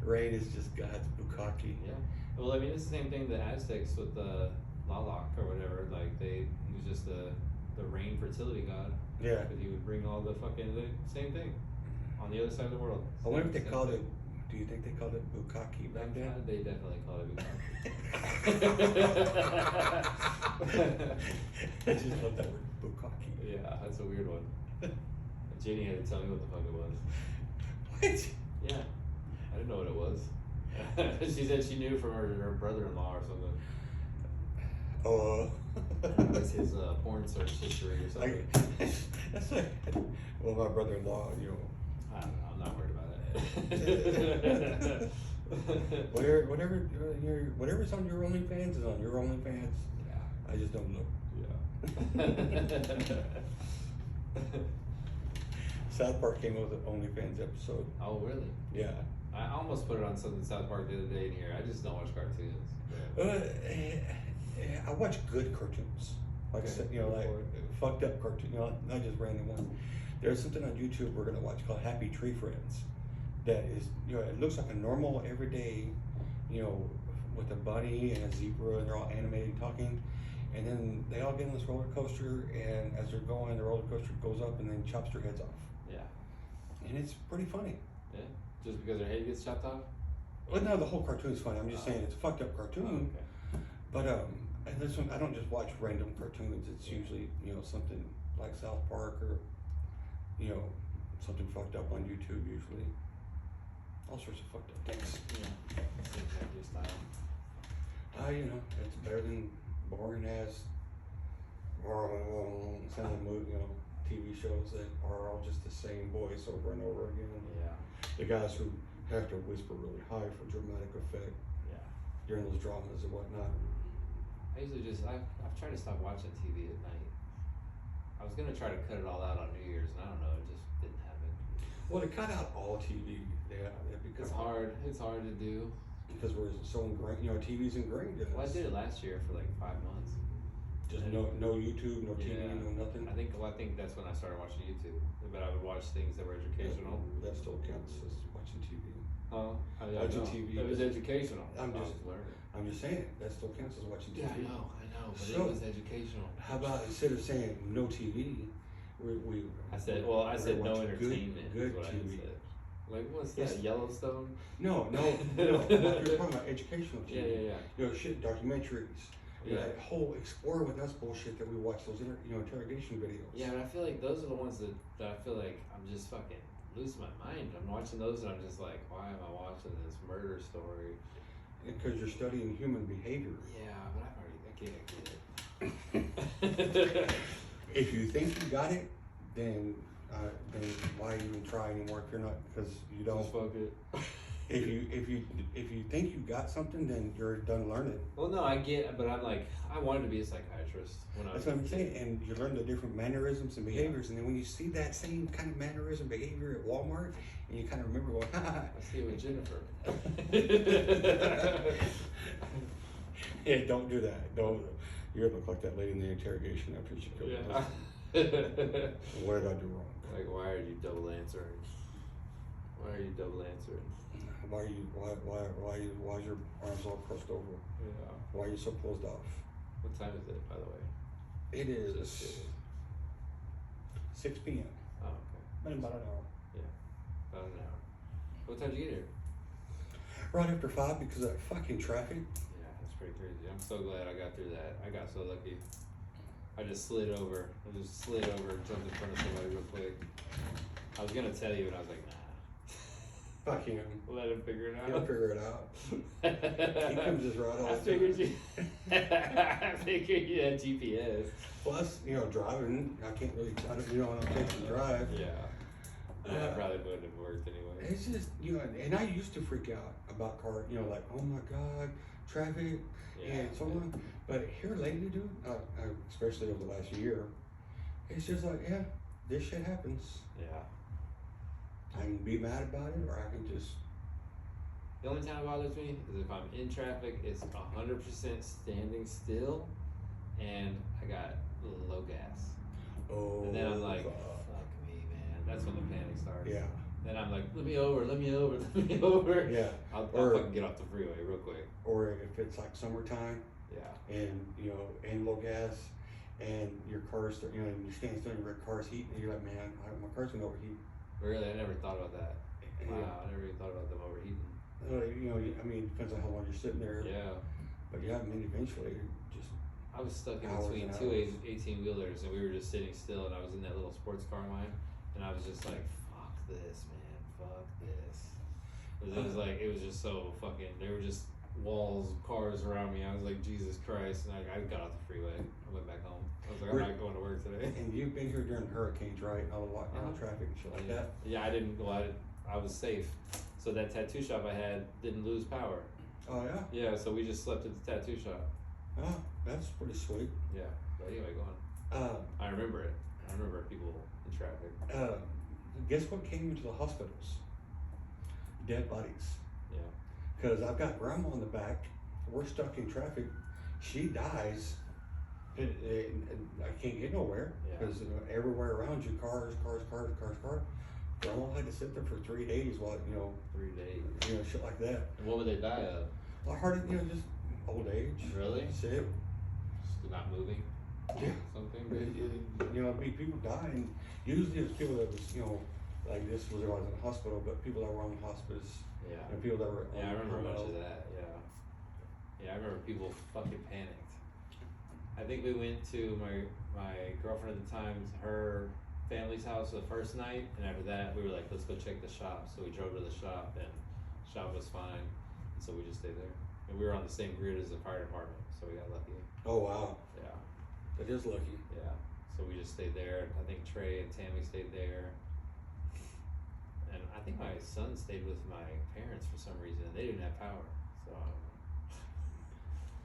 Rain is just God's bukkake. Yeah. Well, I mean, it's the same thing the Aztecs with the Tlaloc or whatever. Like he was just the rain fertility god. Yeah. Because he would bring all the same thing on the other side of the world. I wonder if they called it. Do you think they called it bukkake back then? They definitely called it bukkake. I just love that word, bukkake. Yeah, that's a weird one. Jenny had to tell me what the fuck it was. What? Yeah, I didn't know what it was. She said she knew from her brother-in-law or something. It was his porn search history or something. That's like, well, my brother-in-law, you know. I don't know, I'm not worried about it. Whatever's on your OnlyFans is on your OnlyFans. Yeah. I just don't look. Yeah. South Park came up with an OnlyFans episode. Oh, really? Yeah. I almost put it on something South Park the other day in here. I just don't watch cartoons. I watch good cartoons. Like I said, you know, like fucked up cartoons, you know, not just random ones. There's something on YouTube we're gonna watch called Happy Tree Friends. That is, you know, it looks like a normal everyday, you know, with a bunny and a zebra, and they're all animated talking. And then they all get on this roller coaster, and as they're going, the roller coaster goes up and then chops their heads off. Yeah. And it's pretty funny. Yeah. Just because their head gets chopped off? Well, no, the whole cartoon's funny. I'm just saying it's a fucked up cartoon. Okay. But and this one, I don't just watch random cartoons. It's usually, you know, something like South Park or, you know, something fucked up on YouTube usually. All sorts of fucked up things. Yeah. Seems like your style. You know, it's better than boring ass or some movie, you know, TV shows that are all just the same voice over and over again. Yeah. The guys who have to whisper really high for dramatic effect. Yeah. During those dramas and whatnot. I usually I've tried to stop watching TV at night. I was gonna try to cut it all out on New Year's, and I don't know, it just didn't happen. Well, to cut out all TV, it's hard. It's hard to do. Because we're so ingrained, you know, TV's ingrained in us. Well, I did it last year for like 5 months. Just no YouTube, no TV, no nothing. I think that's when I started watching YouTube. But I would watch things that were educational. That still counts as watching TV. Oh, watching TV. It was educational. I'm just saying that still counts as watching TV. Yeah, I know, but it was educational. How about instead of saying no TV, we I said we're no watching entertainment. Good is what TV. I said. Like what's Yes. that? Yellowstone? No. You're talking about educational Yeah, TV. yeah. You know, shit, documentaries. You know, Yeah. that whole Explore With Us bullshit that we watch, those interrogation videos. Yeah, but I feel like those are the ones that I feel like I'm just fucking losing my mind. I'm watching those and I'm just like, why am I watching this murder story? Because you're studying human behavior. Yeah, but I get it. If you think you got it, then why even try anymore if you're not? Because you don't. Just fuck it. If you think you got something, then you're done learning. Well, no, I get, but I'm like, I wanted to be a psychiatrist when I was. That's what I'm saying, and you learn the different mannerisms and behaviors, and then when you see that same kind of mannerism behavior at Walmart, and you kind of remember going, ha. I see it with Jennifer. Yeah, don't do that. Don't. You look like that lady in the interrogation after she killed her husband. What did I do wrong? Like, why are you double answering? Why are you double answering? Why is your arms all crossed over? Yeah. Why are you so closed off? What time is it, by the way? It is Just curious. 6 p.m. Oh, okay. Been about an hour. About an hour. What time did you get here? Right after 5 because of that fucking traffic. Yeah, that's pretty crazy. I'm so glad I got through that. I got so lucky. I just slid over. And jumped in front of somebody real quick. I was gonna tell you, and I was like, nah. Fuck him. Let him figure it out. He'll figure it out. He comes just right I on. figured you. I figured you had GPS. Plus, driving, I can't really, when I'm taking the drive. Yeah. That probably wouldn't have worked anyway. It's just, and I used to freak out about car, like, oh my God, traffic, and so on. But here lately, dude, especially over the last year, it's just like, yeah, this shit happens. Yeah. I can be mad about it, or I can just. The only time it bothers me is if I'm in traffic, it's 100% standing still, and I got low gas. Oh. And then I'm like, fuck me, man. That's when the panic starts. Yeah. Then I'm like, let me over. Yeah. I'll fucking get off the freeway real quick. Or if it's like summertime. Yeah. And and low gas, and your car's you're standing still and your car's heating, and you're like, man, my car's gonna overheat. Really, I never thought about that. Wow, Yeah. I never even thought about them overheating. It depends on how long you're sitting there. Yeah. But yeah, eventually just. I was stuck in Hours between and two hours. 18-wheelers, and we were just sitting still, and I was in that little sports car line, and I was just like, fuck this, man, fuck this. It was like, it was just so fucking, there were just walls of cars around me. I was like, Jesus Christ, and I got off the freeway. I went back home. I was like, I'm not going to work today. And you've been here during hurricanes, right? All the lockdown traffic and shit like that. Yeah, I didn't go out. I was safe. So that tattoo shop I had didn't lose power. Oh yeah. Yeah, so we just slept at the tattoo shop. Oh, that's pretty sweet. Yeah, but anyway, go on. I remember it. I remember people in traffic. Guess what came into the hospitals? Dead bodies. Yeah. Because I've got grandma in the back. We're stuck in traffic. She dies. I can't get nowhere because everywhere around you, cars. Grandma had to sit there for 3 days while 3 days. shit like that. And what would they die of? I heard it, just old age. Really? Sick. Just not moving? Yeah. Something? People die, and usually it's people that was, like this was in a hospital, but people that were on hospice. Yeah. And people that were. Yeah, I remember much terminal. of that. Yeah. Yeah, I remember people fucking panicked. I think we went to my girlfriend at the time, her family's house the first night, and after that we were like, let's go check the shop. So we drove to the shop, and the shop was fine, and so we just stayed there. And we were on the same grid as the fire department, so we got lucky. Oh wow. Yeah. That is lucky. Yeah. So we just stayed there. I think Trey and Tammy stayed there. And I think my son stayed with my parents for some reason, and they didn't have power. So I don't know.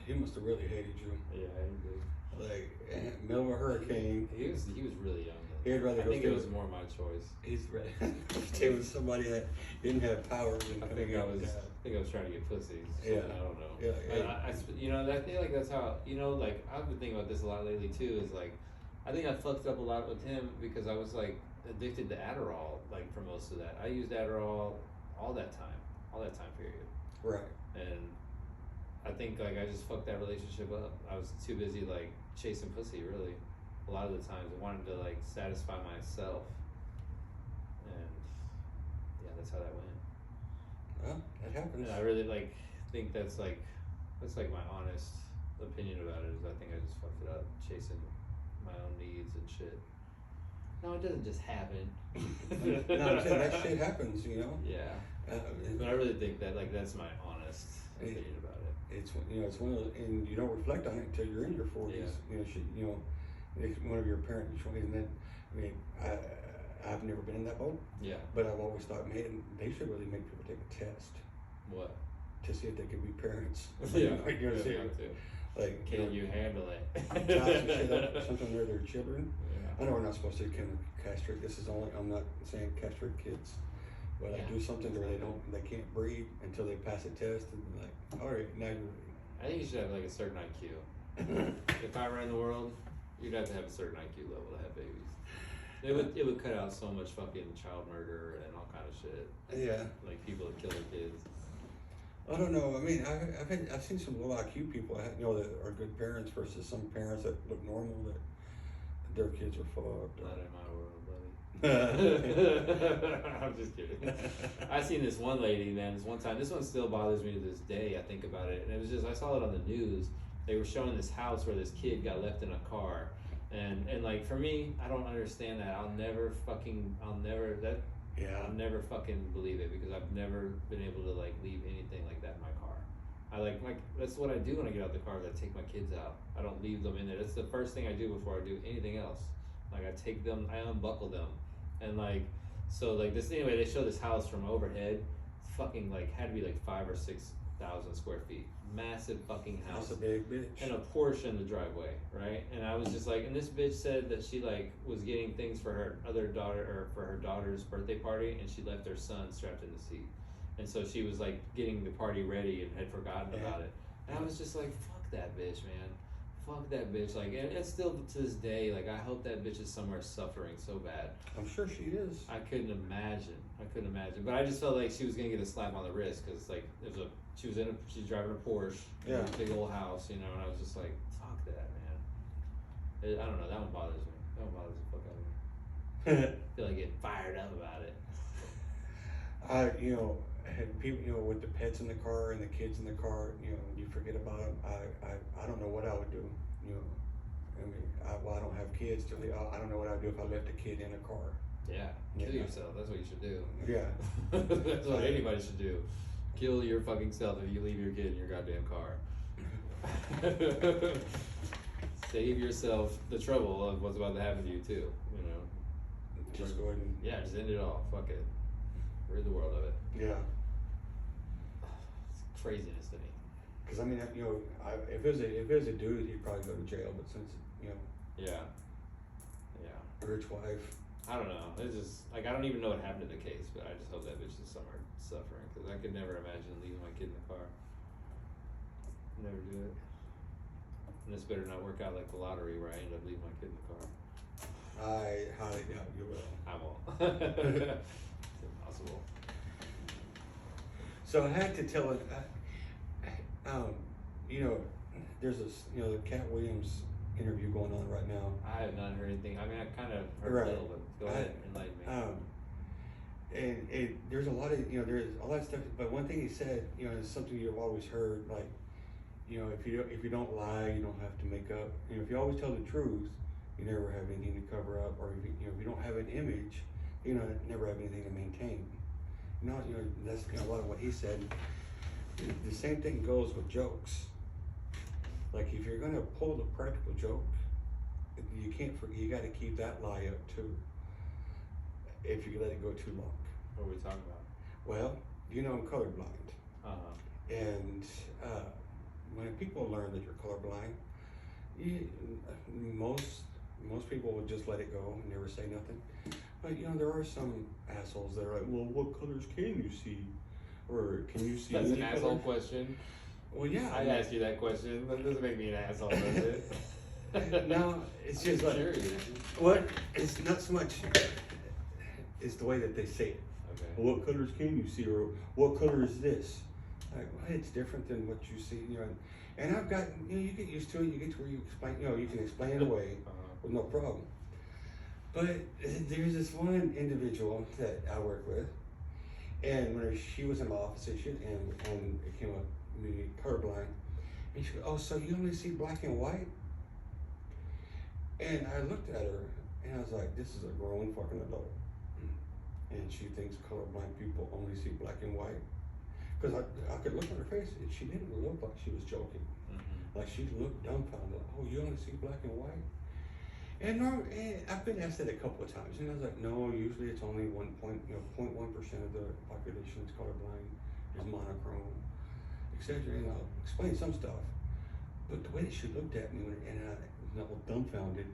He must have really hated you. Yeah, he did. Like, middle of a hurricane. He was really young then. He'd rather I go think stay it was with- more my choice. He's ready to stay with somebody that didn't have power. Than I coming think I out was with that. trying to get pussy. Yeah. I don't know. Yeah, But yeah. I feel like that's how, like I've been thinking about this a lot lately too, is like, I think I fucked up a lot with him because I was like addicted to Adderall, like for most of that. I used Adderall all that time period. Right. And I think like I just fucked that relationship up. I was too busy like chasing pussy really. a lot of the times I wanted to like satisfy myself, and yeah, that's how that went. Well, that happens. And I really like think that's like my honest opinion about it, is I think I just fucked it up chasing my own needs and shit. No, it doesn't just happen. No, I'm saying that shit happens, you know. Yeah. But I really think that like that's my honest opinion about it. It's it's one of the, and you don't reflect on it until you're in your 40s. Yeah. If one of your parents, and then I mean, I've never been in that boat. Yeah. But I've always thought, man, they should really make people take a test. What? To see if they can be parents. Yeah. Like, you know what I'm saying? Like, can you handle it? Something near their children. Yeah. I know we're not supposed to castrate. This is only, I'm not saying castrate kids, but I do something where they can't breed until they pass a test, and they're like, all right, now you're ready. I think you should have like a certain IQ. If I ran the world, you'd have to have a certain IQ level to have babies. It would cut out so much fucking child murder and all kind of shit. Yeah. Like people that kill their kids. I don't know. I mean, I've seen some low IQ people, that are good parents versus some parents that look normal that their kids are fucked. Not in my world, buddy. I'm just kidding. I seen this one lady, man, this one time. This one still bothers me to this day. I think about it, and it was just I saw it on the news. They were showing this house where this kid got left in a car, and like for me, I don't understand that. I'll never fucking believe it, because I've never been able to like leave anything like that in my car. I like that's what I do when I get out the car, is I take my kids out. I don't leave them in there. That's the first thing I do before I do anything else. Like I take them, I unbuckle them. And like, so like this, anyway, they show this house from overhead. It's fucking like, had to be like 5,000 or 6,000 square feet. Massive fucking house. That's a big bitch. And a Porsche in the driveway, right? And I was just like, and this bitch said that she like was getting things for her other daughter, or for her daughter's birthday party, and she left her son strapped in the seat. And so she was like getting the party ready and had forgotten about it. And I was just like, fuck that bitch, man. Fuck that bitch. Like, and it's still to this day, like, I hope that bitch is somewhere suffering so bad. I'm sure she is. I couldn't imagine. But I just felt like she was gonna get a slap on the wrist, because like she's driving a Porsche, in a big old house, and I was just like, fuck that, man. I don't know. That one bothers me. That one bothers the fuck out of me. I feel like getting fired up about it. And people, with the pets in the car and the kids in the car, you forget about them. I don't know what I would do. I mean, I don't have kids. I don't know what I'd do if I left a kid in a car. Yeah, kill yourself. That's what you should do. Yeah. That's what anybody should do. Kill your fucking self if you leave your kid in your goddamn car. Save yourself the trouble of what's about to happen to you too. Just go ahead and just end it all. Fuck it. Rid the world of it. Yeah. It's craziness to me. Because I mean, if it was a dude, he'd probably go to jail. But since yeah, rich wife. I don't know. It's just like I don't even know what happened to the case, but I just hope that bitch is somewhere suffering, because I could never imagine leaving my kid in the car. Never do it. And this better not work out like the lottery, where I end up leaving my kid in the car. I highly doubt you will. I won't. It's impossible. So I had to tell it. There's this, the Cat Williams interview going on right now. I have not heard anything. I mean, I kind of heard a little, but go ahead, enlighten me. And there's a lot of, there's all that stuff. But one thing he said, is something you've always heard, like, if you don't lie, you don't have to make up. If you always tell the truth, you never have anything to cover up. Or if you don't have an image, you never have anything to maintain. That's a lot of what he said. The same thing goes with jokes. Like, if you're gonna pull the practical joke, you got to keep that lie up too. If you let it go too long. What are we talking about? Well, I'm colorblind. And when people learn that you're colorblind, most people would just let it go and never say nothing. But there are some assholes that are like, well, what colors can you see? Or can you see? That's an asshole question. Well, yeah. I asked you that question. That doesn't make me an asshole, does it? No, it's just like, what? It's not so much, it's the way that they say it. Okay. Well, what colors can you see? Or what color is this? Like, well, it's different than what you see, And I've got, you get used to it. You get to where you explain, you can explain it away. with no problem. But there's this one individual that I work with, and when she was in my office, and it came up me colorblind, and she goes, "Oh, so you only see black and white?" And I looked at her, and I was like, "This is a grown fucking adult." And she thinks colorblind people only see black and white. Because I could look at her face, and she didn't look like she was joking. Mm-hmm. Like she looked dumbfounded, like, "Oh, you only see black and white?" And I've been asked that a couple of times, and I was like, "No, usually it's only 0.1% of the population is colorblind, is monochrome, etc." And I'll explain some stuff. But the way that she looked at me, and I was all dumbfounded,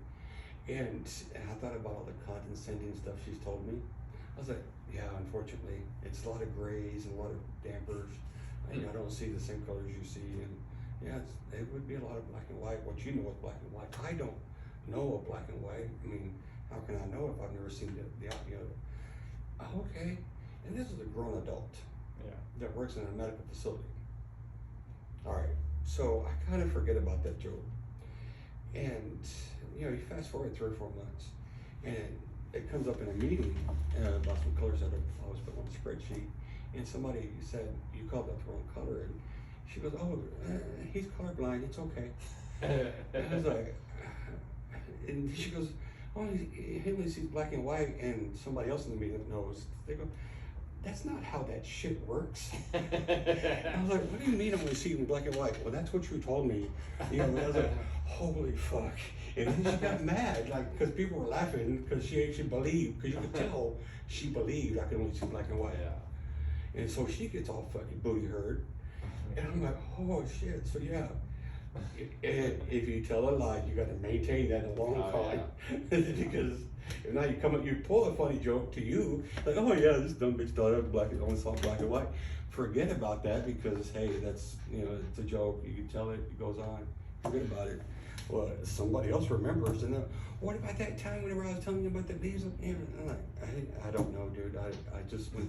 and I thought about all the condescending stuff she's told me. I was like, "Yeah, unfortunately, it's a lot of grays and a lot of dampers. And I don't see the same colors you see, and yeah, it would be a lot of black and white. What you know is black and white. I don't know of black and white. I mean, how can I know if I've never seen the okay." And this is a grown adult that works in a medical facility. All right, so I kind of forget about that joke. And, you fast forward 3 or 4 months, and it comes up in a meeting about some colors that I always put on the spreadsheet. And somebody said, "You called that the wrong color." And she goes, "Oh, he's colorblind, it's okay." And I was like, and she goes, "Oh, he only sees black and white," and somebody else in the meeting knows. They go, "That's not how that shit works." I was like, "What do you mean I'm only seeing black and white?" "Well, that's what you told me." And I was like, "Holy fuck." And then she got mad, like, because people were laughing, because she actually believed, because you could tell she believed I could only see black and white. Yeah. And so she gets all fucking booty hurt. And I'm like, "Oh shit." So yeah, if you tell a lie, you got to maintain that in the long con. Because if not, you pull a funny joke to you, like, "Oh yeah, this dumb bitch thought I only saw black and white." Forget about that, because hey, that's, it's a joke. You can tell it, it goes on. Forget about it. Well, somebody else remembers, and what about that time whenever I was telling you about the bees? And I'm like, I don't know, dude. I just, when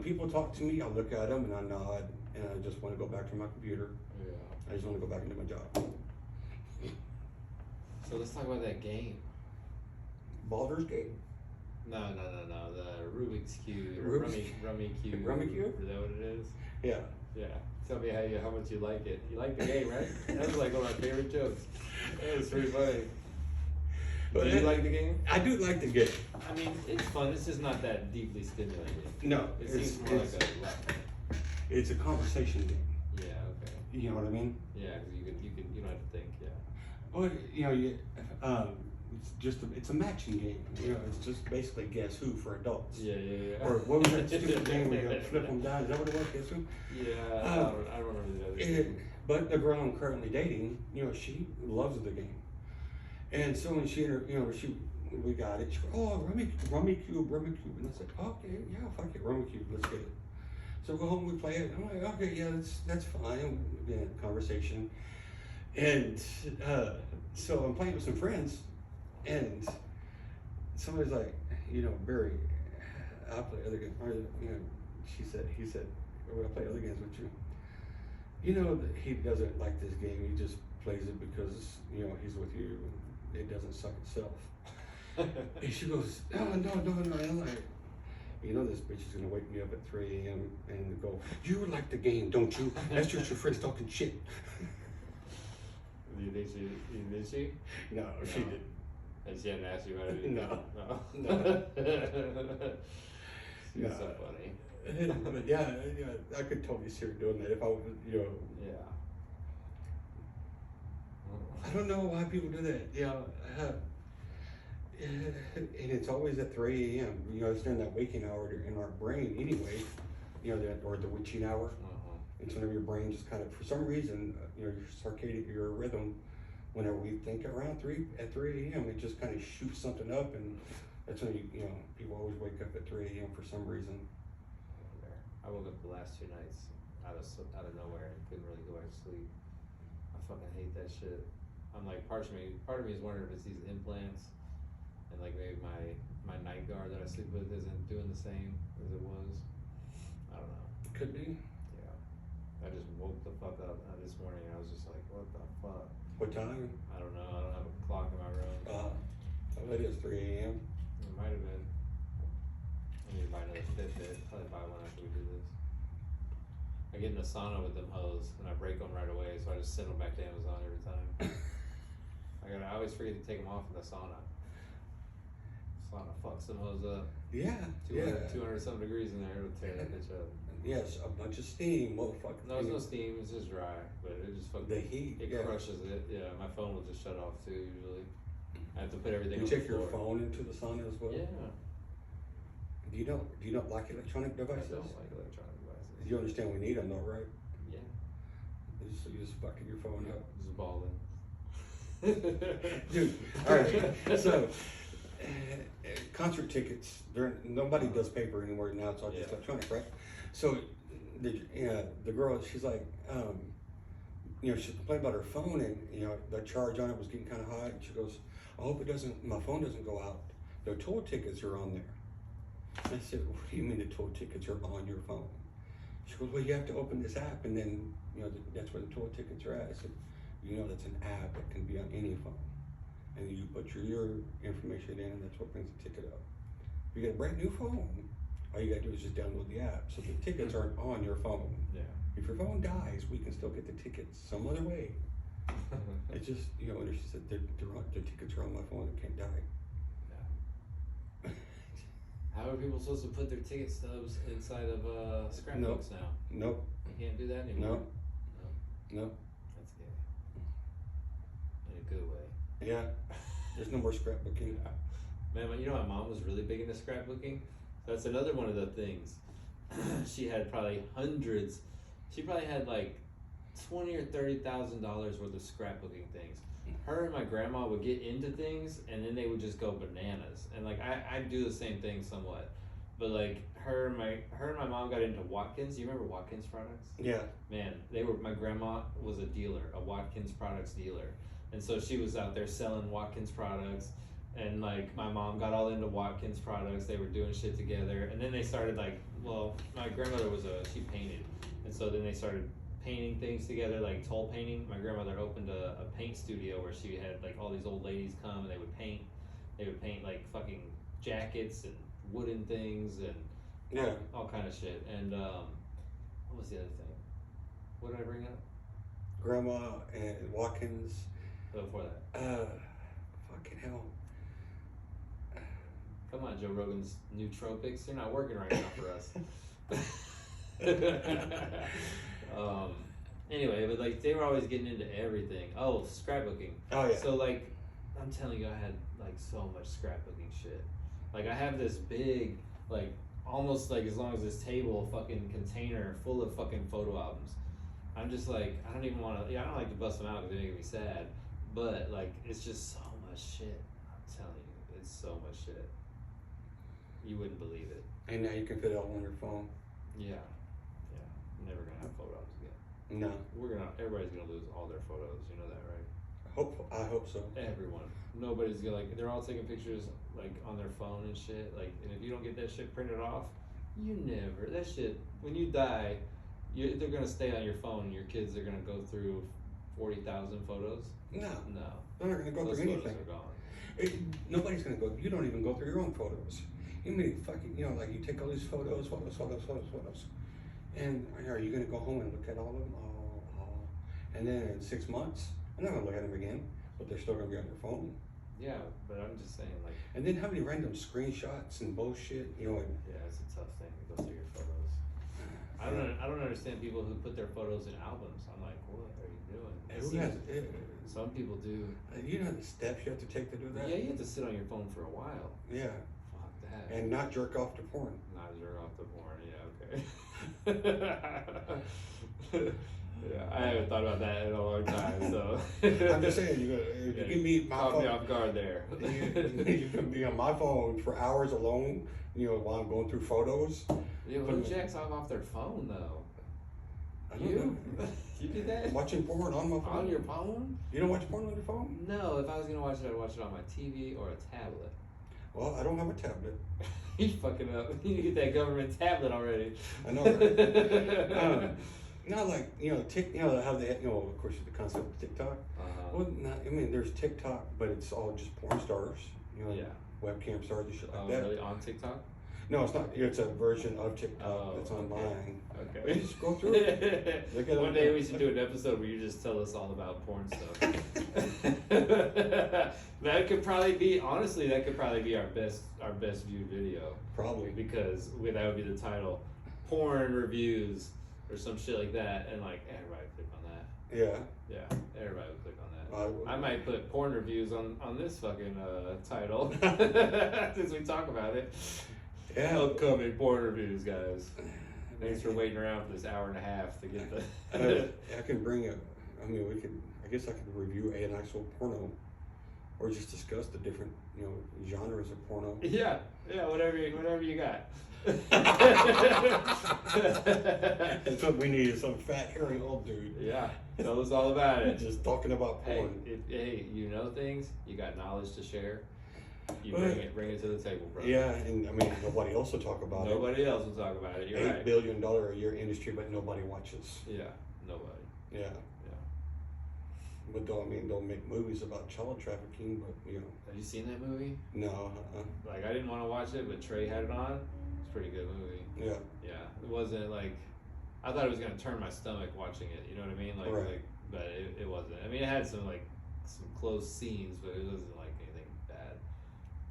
people talk to me, I look at them and I nod, and I just want to go back to my computer. Yeah. I just want to go back into my job. So let's talk about that game. Baldur's Gate? No. The Rubik's Cube. Rummy Cube. Rummy Cube? Is that what it is? Yeah. Yeah. Tell me how much you like it. You like the game, right? That was like one of my favorite jokes. It was pretty funny. Do you like the game? I do like the game. I mean, it's fun. It's just not that deeply stimulating. No. It seems more like a... It's a conversation game. Yeah, okay. You know what I mean? Yeah, because you don't have to think, yeah. Well, it's a matching game. It's just basically Guess Who for adults. Yeah. Or what was that stupid game where you flip them down? Is that what it was? Guess Who? Yeah, I don't remember the other game. But the girl I'm currently dating, she loves the game. And so when we got it, she goes, "Oh, Rummy Cube. And I said, "Okay, yeah, fuck it, Rummy Cube, let's get it." So go home, we play it. I'm like, "Okay, yeah, that's fine." We had a conversation. And so I'm playing with some friends, and somebody's like, "Barry, I'll play other games." Or, he said, "We're gonna play other games with you." That he doesn't like this game. He just plays it because he's with you. And it doesn't suck itself. And she goes, "No." I'm like, this bitch is gonna wake me up at 3 a.m. and go, "You like the game, don't you? That's just your friends talking shit." You think she? No, she didn't. And she hadn't asked you about it? No. She's so funny. But yeah, I could totally see her doing that if I was, Yeah. I don't know why people do that. And it's always at 3 a.m. It's during that waking hour in our brain anyway. Or the witching hour. It's whenever your brain just kind of, for some reason, your rhythm, whenever we think around 3 a.m., it just kind of shoots something up, and that's when people always wake up at 3 a.m. for some reason. I woke up the last 2 nights out of nowhere and couldn't really go back to sleep. I fucking hate that shit. I'm like, part of me is wondering if it's these implants, and like maybe my night guard that I sleep with isn't doing the same as it was. I don't know. Could be. Yeah. I just woke the fuck up this morning and I was just like, what the fuck? What time? I don't know. I don't have a clock in my room. I bet it was 3 a.m. It might have been. I need to buy another Fitbit. Probably buy one after we do this. I get in the sauna with them hoes and I break them right away, so I just send them back to Amazon every time. I always forget to take them off in the sauna. Sauna fucks them hoes up. Yeah, 200 some degrees in there, it'll tear that bitch up. Yes, a bunch of steam, motherfucker. No, it's no steam, it's just dry, but it just fucking, the heat, it crushes it. Yeah, my phone will just shut off too, usually. I have to put everything on You take the your floor. phone into the sauna as well? Yeah. Do you not like electronic devices? I don't like electronic devices. You understand we need them though, right? Yeah. You just fucking your phone up. Just balling. Dude, alright, so concert tickets, nobody does paper anymore now, it's all just electronic, right? So the girl, she's like, she complained about her phone and, the charge on it was getting kind of high, and she goes, I hope my phone doesn't go out. The toll tickets are on there. I said, what do you mean the toll tickets are on your phone? She goes, well, you have to open this app and then, that's where the toll tickets are at. I said, that's an app that can be on any phone. And you put your information in and that's what brings the ticket up. If you get a brand new phone, all you gotta do is just download the app. So the tickets aren't on your phone. Yeah. If your phone dies, we can still get the tickets some other way. It's just, she said, the tickets are on my phone, it can't die. Yeah. How are people supposed to put their ticket stubs inside of scrapbooks now? Nope. You can't do that anymore? No. That's gay. In a good way. Yeah. There's no more scrapbooking. Man, my mom was really big into scrapbooking. That's another one of the things. She had probably hundreds. She probably had like $20,000 or $30,000 worth of scrapbooking things. Her and my grandma would get into things, and then they would just go bananas. And like I do the same thing somewhat, but like her and my mom got into Watkins. You remember Watkins products? Yeah. Man, my grandma was a dealer, a Watkins products dealer, and so she was out there selling Watkins products. And like my mom got all into Watkins products. They were doing shit together, and then they started my grandmother she painted, and so then they started painting things together, like toll painting. My grandmother opened a paint studio where she had like all these old ladies come and they would paint like fucking jackets and wooden things and all kind of shit. And what was the other thing? What did I bring up? Grandma and Watkins. Before that. Fucking hell. Come on, Joe Rogan's nootropics. They're not working right now for us. Anyway, but like they were always getting into everything. Oh, scrapbooking. Oh yeah. So like, I'm telling you, I had like so much scrapbooking shit. Like I have this big, like almost like as long as this table, fucking container full of fucking photo albums. I'm just like, I don't even want to. Yeah, I don't like to bust them out because they make me sad. But like, it's just so much shit. I'm telling you, it's so much shit. You wouldn't believe it. And now you can fit it all on your phone. Yeah. I'm never gonna have photo albums again. No. Everybody's gonna lose all their photos. You know that, right? I hope so. Everyone. Nobody's gonna they're all taking pictures like on their phone and shit. Like, and if you don't get that shit printed off, that shit. When you die, they're gonna stay on your phone. Your kids are gonna go through 40,000 photos. No. They're not gonna go Those through anything. Photos are gone. Nobody's gonna go. You don't even go through your own photos. You mean fucking, like you take all these photos, and are you gonna go home and look at all of them? And then in 6 months, I'm not gonna look at them again, but they're still gonna be on your phone. Yeah, but I'm just saying, like. And then how many random screenshots and bullshit, Yeah, it's a tough thing to go through your photos. I don't understand people who put their photos in albums. I'm like, what are you doing? Some people do. You know the steps you have to take to do that? Yeah, you have to sit on your phone for a while. Yeah. Fuck that. And not jerk off to porn. Not jerk off to porn, yeah, okay. Yeah, I haven't thought about that in a long time, so. I'm just saying, you give me my caught phone. me off guard there. You can be on my phone for hours alone, while I'm going through photos. Yeah, who jacks off their phone, though? I don't know. You did that? Watching porn on my phone? On your phone? You don't watch porn on your phone? No, if I was gonna watch it, I'd watch it on my TV or a tablet. Well, I don't have a tablet. You fucking up. You need to get that government tablet already. I know, right? Not like, how they, of course, the concept of TikTok. Well, I mean, there's TikTok, but it's all just porn stars, Yeah. webcam stars and shit like Oh, that. really? On TikTok? No, it's not. It's a version of TikTok that's okay. online. Okay. You just go through it. Look at One day we should do an episode where you just tell us all about porn stuff. That could probably be our best viewed video. Probably. Because that would be the title, porn reviews or some shit like that, and like everybody would click on that. Yeah. Yeah, everybody would click on that. I might put porn reviews on this fucking title since we talk about it. Yeah. Upcoming porn reviews, guys. Thanks for waiting around for this hour and a half to get the. I can bring it. I mean, I guess I could review an actual porno, or just discuss the different, genres of porno. Yeah, whatever you got. That's what we need, is some fat, hairy old dude. Yeah, tell us all about it. Just talking about porn. Hey, you know things. You got knowledge to share. You bring it to the table, bro. Yeah, and I mean, nobody else will talk about it. Nobody else will talk about it. You're $8 right. billion a year industry, but nobody watches. Yeah, nobody. Yeah. But don't make movies about child trafficking, but Have you seen that movie? No. Like, I didn't want to watch it, but Trey had it on. It's a pretty good movie. Yeah. Yeah, it wasn't like, I thought it was gonna turn my stomach watching it. You know what I mean? Right. But it wasn't. I mean, it had some close scenes, but it wasn't like anything bad.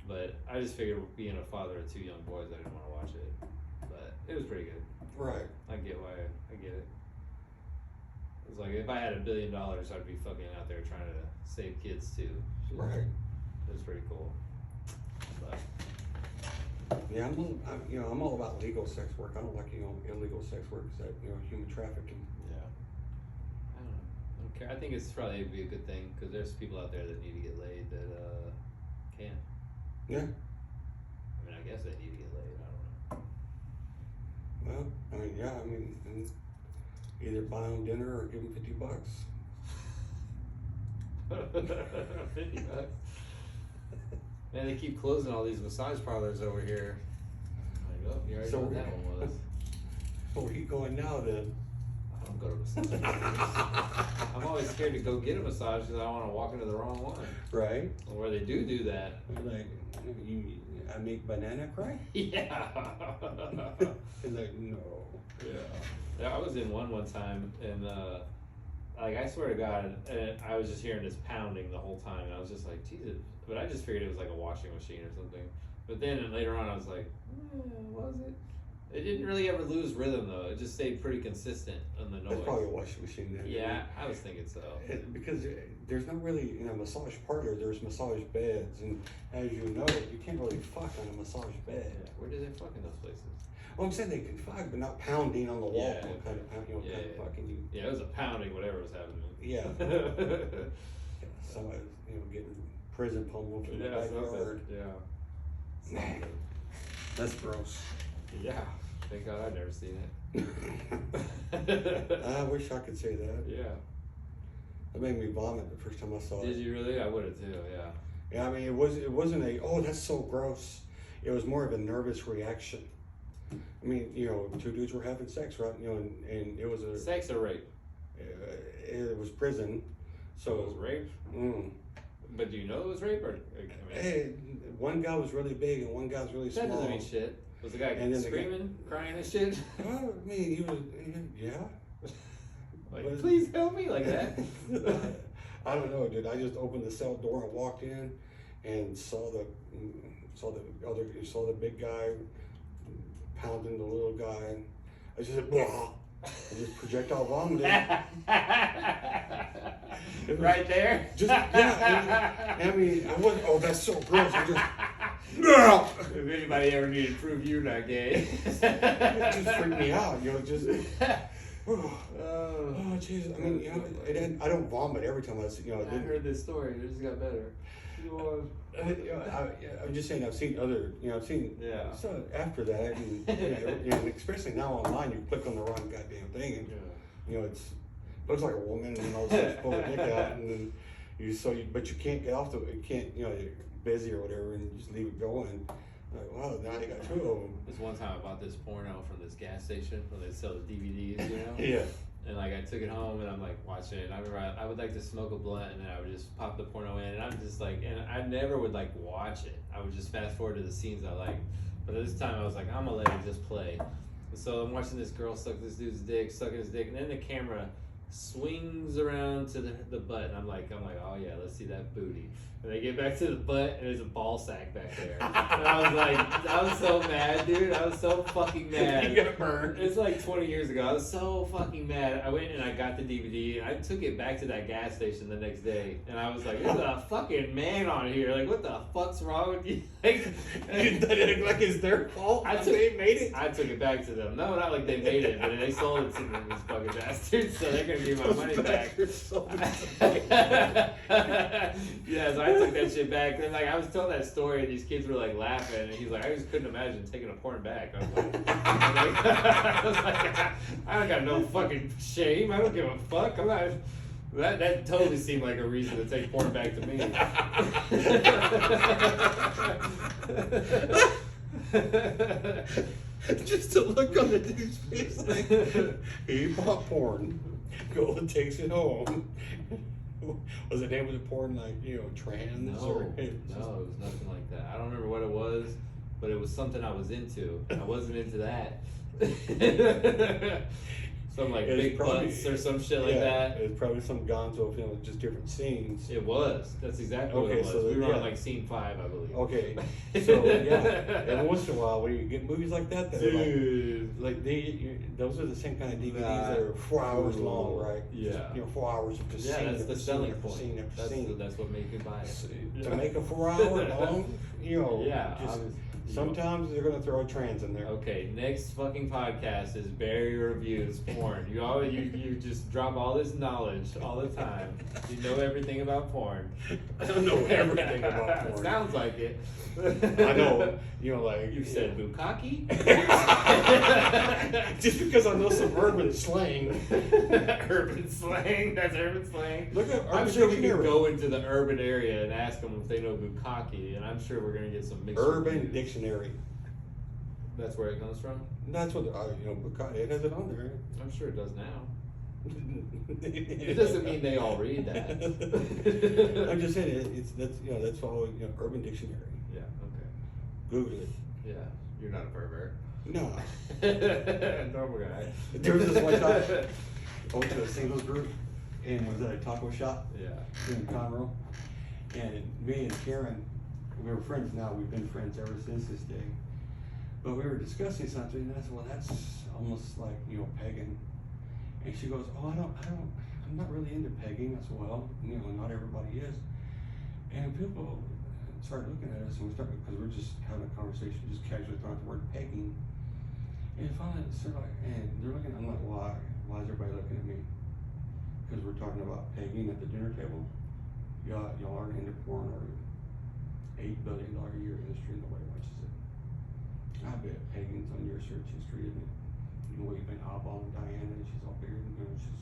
But I just figured, being a father of two young boys, I didn't want to watch it. But it was pretty good. Right. I get it. It's like, if I had $1 billion, I'd be fucking out there trying to save kids too. Right. It was pretty cool. But Yeah, I'm all about legal sex work. I don't like, illegal sex work, that, human trafficking. yeah, I don't care. I think it's probably be a good thing, because there's people out there that need to get laid that can't. Yeah. I mean, I guess they need to get laid. I don't know. Well, either buy them dinner or give them $50. $50. Man, they keep closing all these massage parlors over here. Like, oh, you already know what that one was. Where are you going now then? I don't go to massage parlors. I'm always scared to go get a massage because I don't want to walk into the wrong one. Right. Or where they do that. Like, I make banana cry? Yeah. Like, no. Yeah, I was in one time, and I swear to God, and I was just hearing this pounding the whole time, and I was just like, Jesus. But I just figured it was like a washing machine or something. But then later on, I was like, was it? It didn't really ever lose rhythm though. It just stayed pretty consistent on the noise. That's probably a washing machine then. Yeah, I was thinking so. Because there's not really, massage parlor, there's massage beds, and as you know, you can't really fuck on a massage bed. Yeah. Where do they fuck in those places? Well, I'm saying they can fuck, but not pounding on the wall. Yeah. Kind of fucking you. Yeah, it was a pounding, whatever was happening. Yeah. Somebody, getting prison pummeled in the backyard. Yeah. That's gross. Yeah. Thank God I've never seen it. I wish I could say that. Yeah. It made me vomit the first time I saw it. Did you really? I would have too, yeah. Yeah, I mean, it wasn't a, that's so gross. It was more of a nervous reaction. I mean, two dudes were having sex, right? And it was a... Sex or rape? It was prison. So it was rape? But do you know it was rape? Or, one guy was really big and one guy was really small. That doesn't mean shit. Was the guy screaming, crying and shit? Well, I mean, he was, yeah. Like, please help me, like that? I don't know, dude. I just opened the cell door and walked in and saw the big guy pounding the little guy. I just said, blah. I just projectile vomited. Right there? Just, yeah. I mean, I wasn't, that's so gross. I just, no! If anybody ever needed to prove you're not gay. It just freaked me out, just. Oh, Jesus. I mean, I don't vomit every time I heard this story. It just got better. I'm just saying, I've seen other, so after that, and especially now online, you click on the wrong goddamn thing, and, it looks like a woman, and all of a sudden pull the dick out, and then but you can't get off you can't, you're busy or whatever, and you just leave it going. Like, wow, now you got two of them. This one time I bought this porno from this gas station where they sell the DVDs, Yeah. And like I took it home and I'm like watching it. I remember I would like to smoke a blunt and then I would just pop the porno in and I'm just like, and I never would like watch it. I would just fast forward to the scenes I like. But this time I was like, I'm gonna let it just play. And so I'm watching this girl suck this dude's dick, sucking his dick, and then the camera swings around to the butt and I'm like, oh yeah, let's see that booty. And I get back to the butt and there's a ball sack back there. And I was like, I was so mad, dude. I was so fucking mad. You got burned. It's like 20 years ago. I was so fucking mad. I went and I got the DVD and I took it back to that gas station the next day. And I was like, there's a fucking man on here. Like, what the fuck's wrong with you? Like it's their fault. they made it. I took it back to them. No, not like they made it, but they sold it to me, these fucking bastards. So they're gonna give my money back. Yeah, so I took that shit back. And like I was telling that story, and these kids were like laughing, and he's like, I just couldn't imagine taking a porn back. I was like, I don't got no fucking shame. I don't give a fuck. I'm not. That totally seemed like a reason to take porn back to me. Just to look on the dude's face like, he bought porn. Go and takes it home. Was the name of the porn like, trans? No, or it was nothing like that. I don't remember what it was, but it was something I was into. I wasn't into that. Some like big butts or some shit like that. It was probably some gonzo film with just different scenes. It was. That's exactly what it was. So we were on like scene 5, I believe. Okay. So every once in a while when you get movies like that, that Dude. are like those are the same kind of DVDs that are 4 hours long, right? Yeah. Just, 4 hours of just Yeah, scene that's after the scene selling after point. scene after scene. That's what made me buy it. To make a 4 hour long, Yeah, just, obviously. sometimes they're gonna throw a trans in there. Okay, next fucking podcast is Barry Reviews Porn. You just drop all this knowledge all the time. You know everything about porn. I don't know everything about porn. Sounds like it. I know, like You said bukkake? just because I know some urban slang. Urban slang? That's urban slang? Look at I'm Urban sure we Dictionary. could go into the urban area and ask them if they know bukkake, and I'm sure we're going to get some mixed Urban reviews. Dictionary. That's where it comes from? That's what it has it on there. I'm sure it does now. It doesn't mean they all read that. I'm just saying that's all Urban Dictionary. Yeah, okay. Google it. Yeah, you're not a pervert. No. Normal guy. There was this one time I went to a singles group and was at a taco shop Yeah. in Conroe, and me and Karen, we were friends now. We've been friends ever since this day. But we were discussing something, and I said, "Well, that's almost like pegging." And she goes, "Oh, I'm not really into pegging." I said, "Well, not everybody is." And people started looking at us, and because we're just having a conversation, just casually throwing the word pegging. And finally, and they're looking. I'm like, "Why? Why is everybody looking at me?" Because we're talking about pegging at the dinner table. Y'all aren't into porn, or $8 billion a year industry, nobody watches it. I bet pegging's on your search history, isn't it? You've been eyeballing Diana, and she's all bigger than she's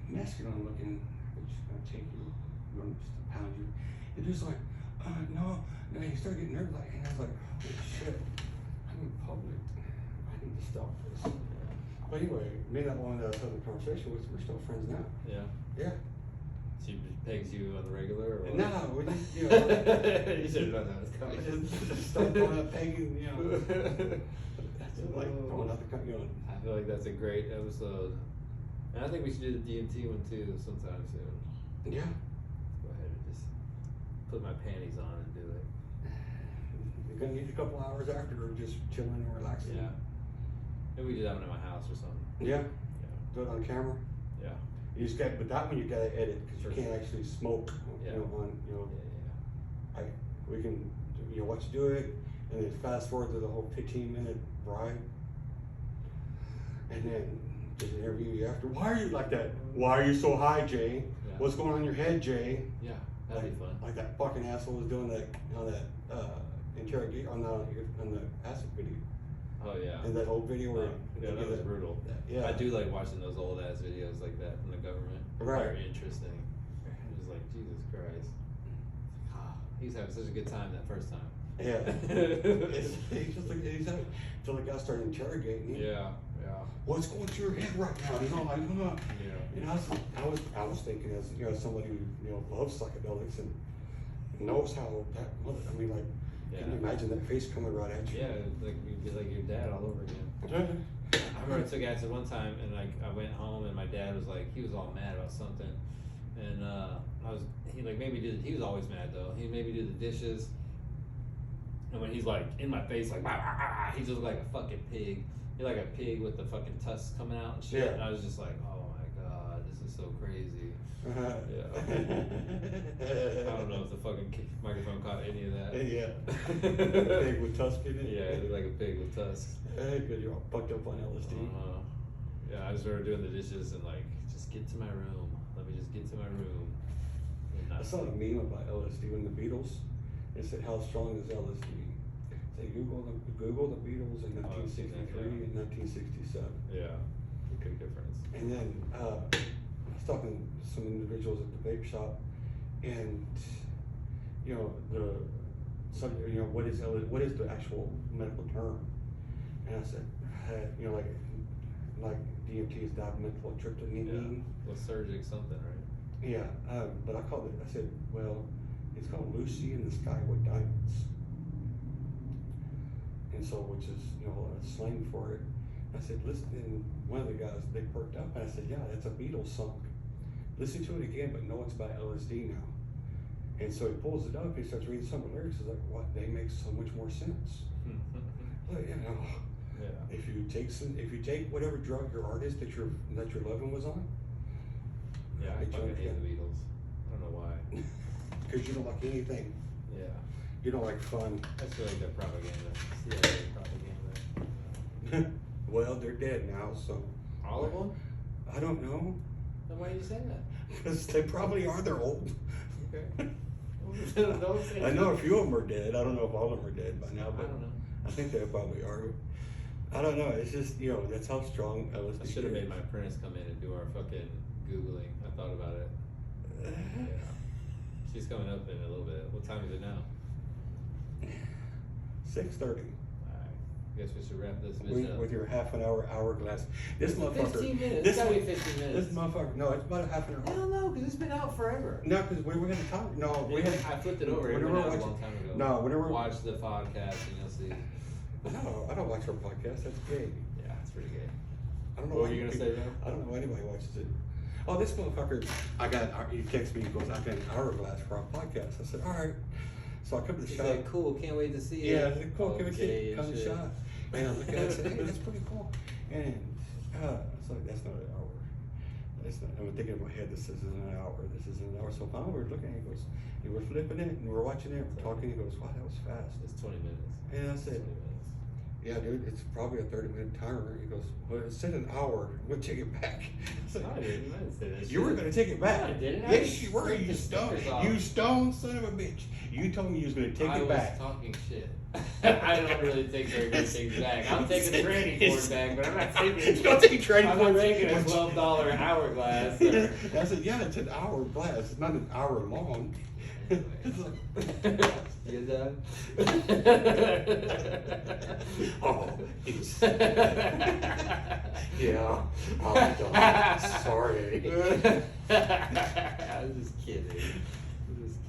masculine looking, but she's gonna take you, gonna just pound you. And just like, no, you start getting nervous, and I was like, holy shit, I'm in public. I need to stop this. But anyway, me and that one that I was having a conversation with, we're still friends now. Yeah. Yeah. She pegs you on the regular, or what? No, we just, You should have known that was coming. just start throwing out pegging, That's like throwing out the I feel like that's a great episode. And I think we should do the DMT one too sometime soon. Yeah. Go ahead and just put my panties on and do it. You're gonna need a couple hours after, or just chilling and relaxing. Yeah. Maybe we do that one at my house or something. Yeah. Yeah. Do it on camera. Yeah. You just got, but that one you gotta edit because you For can't sure. actually smoke. Yeah. We can, watch you do it, and then fast forward to the whole 15-minute ride, and then just interview you after. Why are you like that? Why are you so high, Jay? Yeah. What's going on in your head, Jay? Yeah. That'd be fun. Like that fucking asshole was doing that on that interrogation on the acid video. Oh yeah. And that old video where yeah, that was brutal. Yeah. I do like watching those old ass videos like that from the government. Right. Very interesting. It was like, Jesus Christ. He's having such a good time that first time. Yeah. He's just like, till the guy started interrogating him. Yeah, What's going through your head right now? You know, like, Yeah. and I was thinking as somebody who loves psychedelics and knows how that. I mean, like, can you imagine that face coming right at you? Yeah, like you'd be like your dad all over again. I remember I took acid one time, and like I went home, and my dad was like, he was all mad about something, and he was always mad though. He made me do the dishes, and when he's like in my face, like he just looked like a fucking pig. He like a pig with the fucking tusks coming out and shit. Yeah. And I was just like, oh my god, this is so crazy. Yeah. I don't know if the fucking microphone caught any of that. Yeah. A pig with tusks in it. Yeah, it looked like a pig with tusks. Because you're all fucked up on LSD. Yeah, I just started doing the dishes and like, just get to my room. Let me just get to my room. I saw a meme about LSD when the Beatles. It said, "How strong is LSD?" Say Google the Beatles in 1963 and 1967. Yeah, big difference. And then I was talking to some individuals at the vape shop, and what is the actual medical term? And I said, like DMT is dimethyltryptamine. Yeah, Lysergic something, right? Yeah, but I called it. I said, well, it's called Lucy in the Sky with Diamonds, and so which is a slang for it. I said, listen, and one of the guys, they perked up, and I said, yeah, that's a Beatles song. Listen to it again, but no, it's by LSD now. And so he pulls it up, he starts reading some of the lyrics, he's like, what? They make so much more sense. But, if you take whatever drug your artist that your loved one was on. Yeah, I fucking hate the Beatles. I don't know why. Because you don't like anything. Yeah. You don't like fun. I feel like they're propaganda. CIA propaganda. Well, they're dead now, so. All of them? I don't know. Then why do you say that? Because they probably are. They're old. Okay. I know a few of them are dead. I don't know if all of them are dead by now, but I don't know. I think they probably are. I don't know. It's just that's how strong LSD I should have made my apprentice come in and do our fucking Googling. I thought about it. Yeah. She's coming up in a little bit. What time is it now? 6:30. Alright. Guess we should wrap this bitch up. With your half an hour hourglass. This motherfucker. 15 minutes. It's gotta be 15 minutes. This motherfucker. No, it's about a half an hour. Hell no, because it's been out forever. No, because we had a time. No, we had. I flipped it over. It went out a long time ago. No, whenever. Watch the podcast and you'll see. No, I don't watch her podcast. That's gay. Yeah, it's pretty gay. I don't know. What were you gonna say, though? I don't know anybody watches it. Oh, this motherfucker! He texts me. He goes, "I got an hourglass for our podcast." I said, "All right." So I come to the shop. Like, cool. Can't wait to see it. Yeah, I said, "Cool. Can we see it? Come to the shop." And I look at it and said, "Hey, that's pretty cool." And so that's not an hour. That's not. I'm thinking in my head, this isn't an hour. This isn't an hour. So finally, we're looking. He goes, and we're flipping it, and we're watching it, we're talking. He goes, "Wow, that was fast." It's 20 minutes. And I said, "Yeah, dude, it's probably a 30-minute timer." He goes, "Well, it said an hour. We'll take it back." No, I didn't say that. You were going to take it back. No, I didn't. Yes, you were. You stone. You stone son of a bitch. You told me you was going to take it back. I was talking shit. I don't really take very good things back. I'm taking the tranny cord back, but I'm not taking it. You don't take a tranny I'm cord not back. taking a $12 hourglass. I said, yeah, it's an hourglass. It's not an hour long. You done? Oh, it's... Yeah, I'm done. Sorry. I'm just kidding.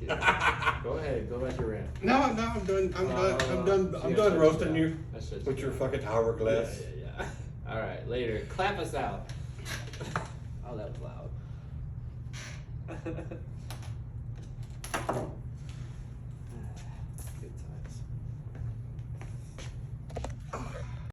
Go ahead, go back your rant. No, I'm done. I'm done roasting you with your fucking hourglass. Yeah. All right, later. Clap us out. Oh, that was loud.